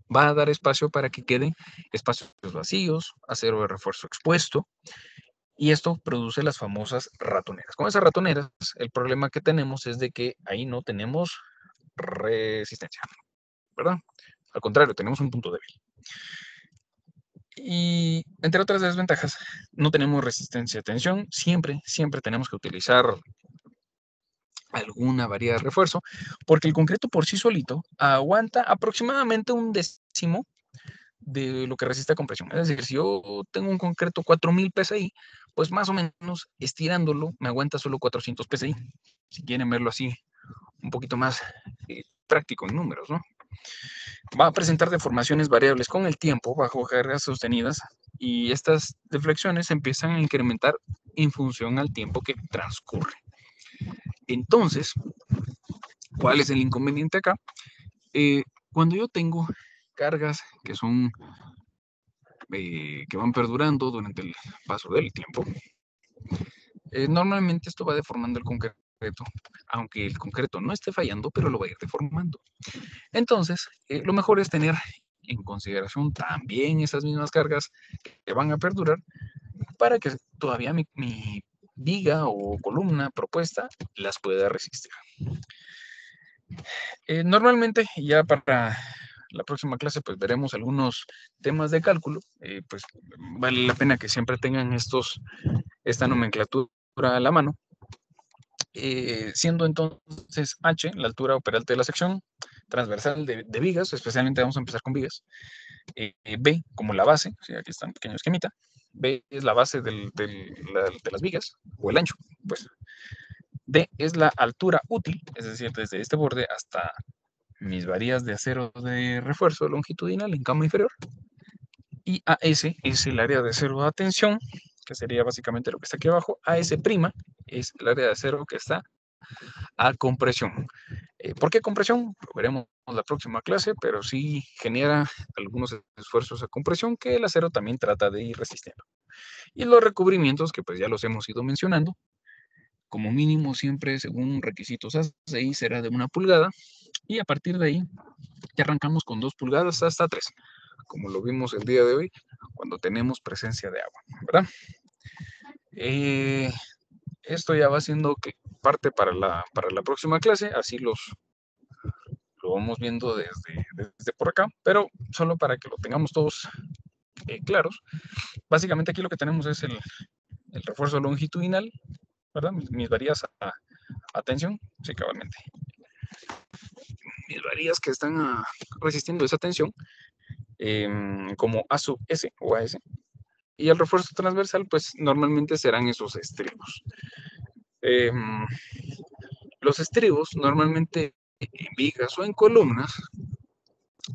a dar espacio para que queden espacios vacíos, acero de refuerzo expuesto, y esto produce las famosas ratoneras. Con esas ratoneras, el problema que tenemos es de que ahí no tenemos resistencia, ¿verdad? Al contrario, tenemos un punto débil. Y entre otras desventajas, no tenemos resistencia a tensión. Siempre tenemos que utilizar alguna variedad de refuerzo, porque el concreto por sí solito aguanta aproximadamente un décimo de lo que resiste a compresión. Es decir, si yo tengo un concreto 4000 PSI, pues más o menos estirándolo me aguanta solo 400 PSI. Si quieren verlo así, un poquito más práctico en números, ¿no? Va a presentar deformaciones variables con el tiempo bajo cargas sostenidas y estas deflexiones empiezan a incrementar en función al tiempo que transcurre. Entonces, ¿cuál es el inconveniente acá? Cuando yo tengo cargas que son que van perdurando durante el paso del tiempo, normalmente esto va deformando el concreto, aunque el concreto no esté fallando, pero lo va a ir deformando. Entonces, lo mejor es tener en consideración también esas mismas cargas que van a perdurar para que todavía mi viga o columna propuesta las pueda resistir. Normalmente, ya para la próxima clase, pues veremos algunos temas de cálculo. Pues vale la pena que siempre tengan esta nomenclatura a la mano. Siendo entonces H la altura operante de la sección transversal de vigas, especialmente vamos a empezar con vigas. B como la base, ¿sí? Aquí está un pequeño esquemita. B es la base de las vigas, o el ancho, pues. D es la altura útil, es decir, desde este borde hasta mis varillas de acero de refuerzo longitudinal en cama inferior. Y AS es el área de acero de tensión, que sería básicamente lo que está aquí abajo. AS' es el área de acero que está a compresión. ¿Por qué compresión? Lo veremos en la próxima clase, pero sí genera algunos esfuerzos a compresión que el acero también trata de ir resistiendo. Y los recubrimientos, que pues ya los hemos ido mencionando, como mínimo siempre según requisitos ASI será de 1 pulgada, y a partir de ahí ya arrancamos con 2 pulgadas hasta 3, como lo vimos el día de hoy, cuando tenemos presencia de agua, ¿verdad? Esto ya va siendo parte para la próxima clase, así lo vamos viendo desde por acá, pero solo para que lo tengamos todos claros. Básicamente aquí lo que tenemos es el refuerzo longitudinal, ¿verdad? Mis varillas a tensión, sí, cabalmente. Mis varillas que están resistiendo esa tensión, como A sub S o AS. Y el refuerzo transversal, pues normalmente serán esos estribos. Los estribos, normalmente en vigas o en columnas,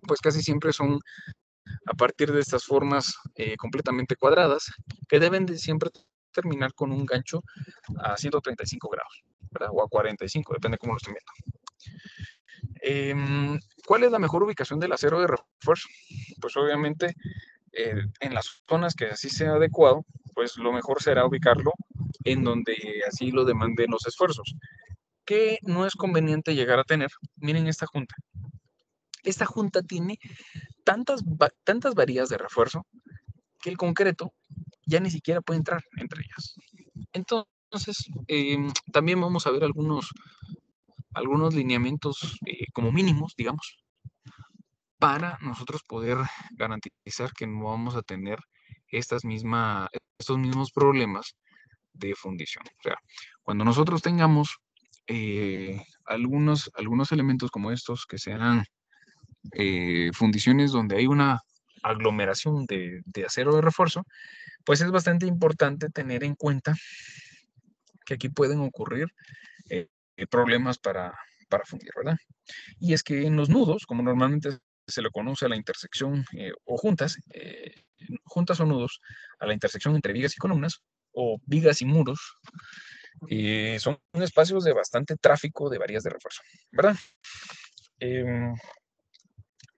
pues casi siempre son a partir de estas formas completamente cuadradas, que deben de siempre terminar con un gancho a 135 grados, ¿verdad? O a 45, depende cómo lo estén viendo. ¿Cuál es la mejor ubicación del acero de refuerzo? Pues obviamente en las zonas que así sea adecuado, pues lo mejor será ubicarlo en donde así lo demanden los esfuerzos. ¿Qué no es conveniente llegar a tener? Miren esta junta. Esta junta tiene tantas varillas de refuerzo que el concreto ya ni siquiera puede entrar entre ellas. Entonces, también vamos a ver algunos lineamientos como mínimos, digamos, para nosotros poder garantizar que no vamos a tener estos mismos problemas de fundición. O sea, cuando nosotros tengamos algunos elementos como estos que sean fundiciones donde hay una aglomeración de acero de refuerzo, pues es bastante importante tener en cuenta que aquí pueden ocurrir problemas para fundir, ¿verdad? Y es que en los nudos, como normalmente se le conoce a la intersección o juntas o nudos, a la intersección entre vigas y columnas, o vigas y muros, son espacios de bastante tráfico de varillas de refuerzo, ¿verdad?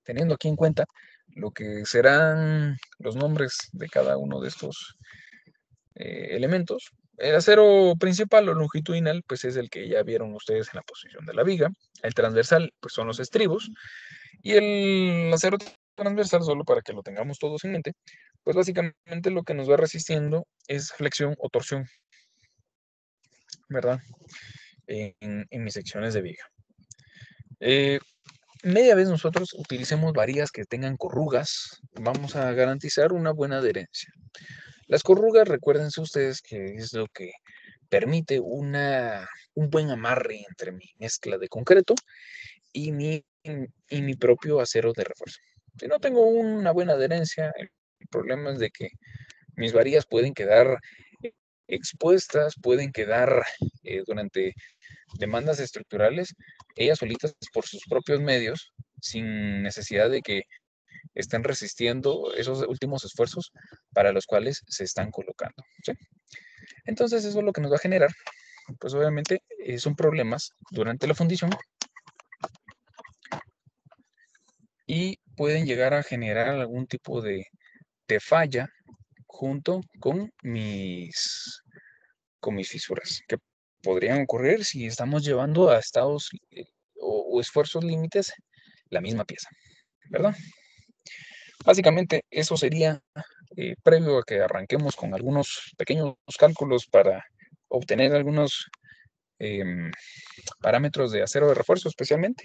Teniendo aquí en cuenta lo que serán los nombres de cada uno de estos elementos, el acero principal o longitudinal, pues es el que ya vieron ustedes en la posición de la viga. El transversal, pues son los estribos. Y el acero transversal, solo para que lo tengamos todos en mente, pues básicamente lo que nos va resistiendo es flexión o torsión, ¿verdad? En mis secciones de viga. Media vez nosotros utilicemos varillas que tengan corrugas, vamos a garantizar una buena adherencia. Las corrugas, recuérdense ustedes que es lo que permite un buen amarre entre mi mezcla de concreto y mi propio acero de refuerzo. Si no tengo una buena adherencia, el problema es de que mis varillas pueden quedar expuestas, pueden quedar durante demandas estructurales, ellas solitas por sus propios medios, sin necesidad de que estén resistiendo esos últimos esfuerzos para los cuales se están colocando, ¿sí? Entonces eso es lo que nos va a generar, pues obviamente son problemas durante la fundición y pueden llegar a generar algún tipo de falla junto con mis fisuras, que podrían ocurrir si estamos llevando a estados o esfuerzos límites la misma pieza, ¿verdad? Básicamente eso sería previo a que arranquemos con algunos pequeños cálculos para obtener algunos parámetros de acero de refuerzo especialmente.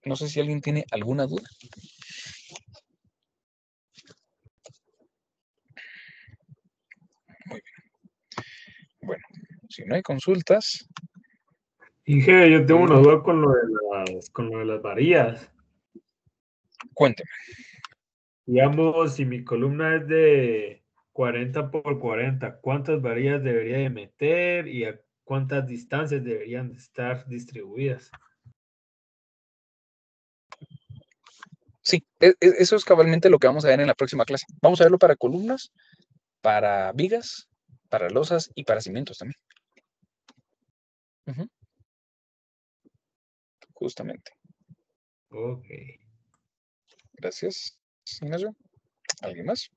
No sé si alguien tiene alguna duda. Muy bien. Bueno, si no hay consultas. Inge, yo tengo una duda con lo de las varillas. Cuénteme. Digamos, si mi columna es de 40 por 40, ¿cuántas varillas debería de meter y a cuántas distancias deberían de estar distribuidas? Sí, eso es cabalmente lo que vamos a ver en la próxima clase. Vamos a verlo para columnas, para vigas, para losas y para cimientos también. Justamente. Ok. Gracias, Ignacio. ¿Alguien más?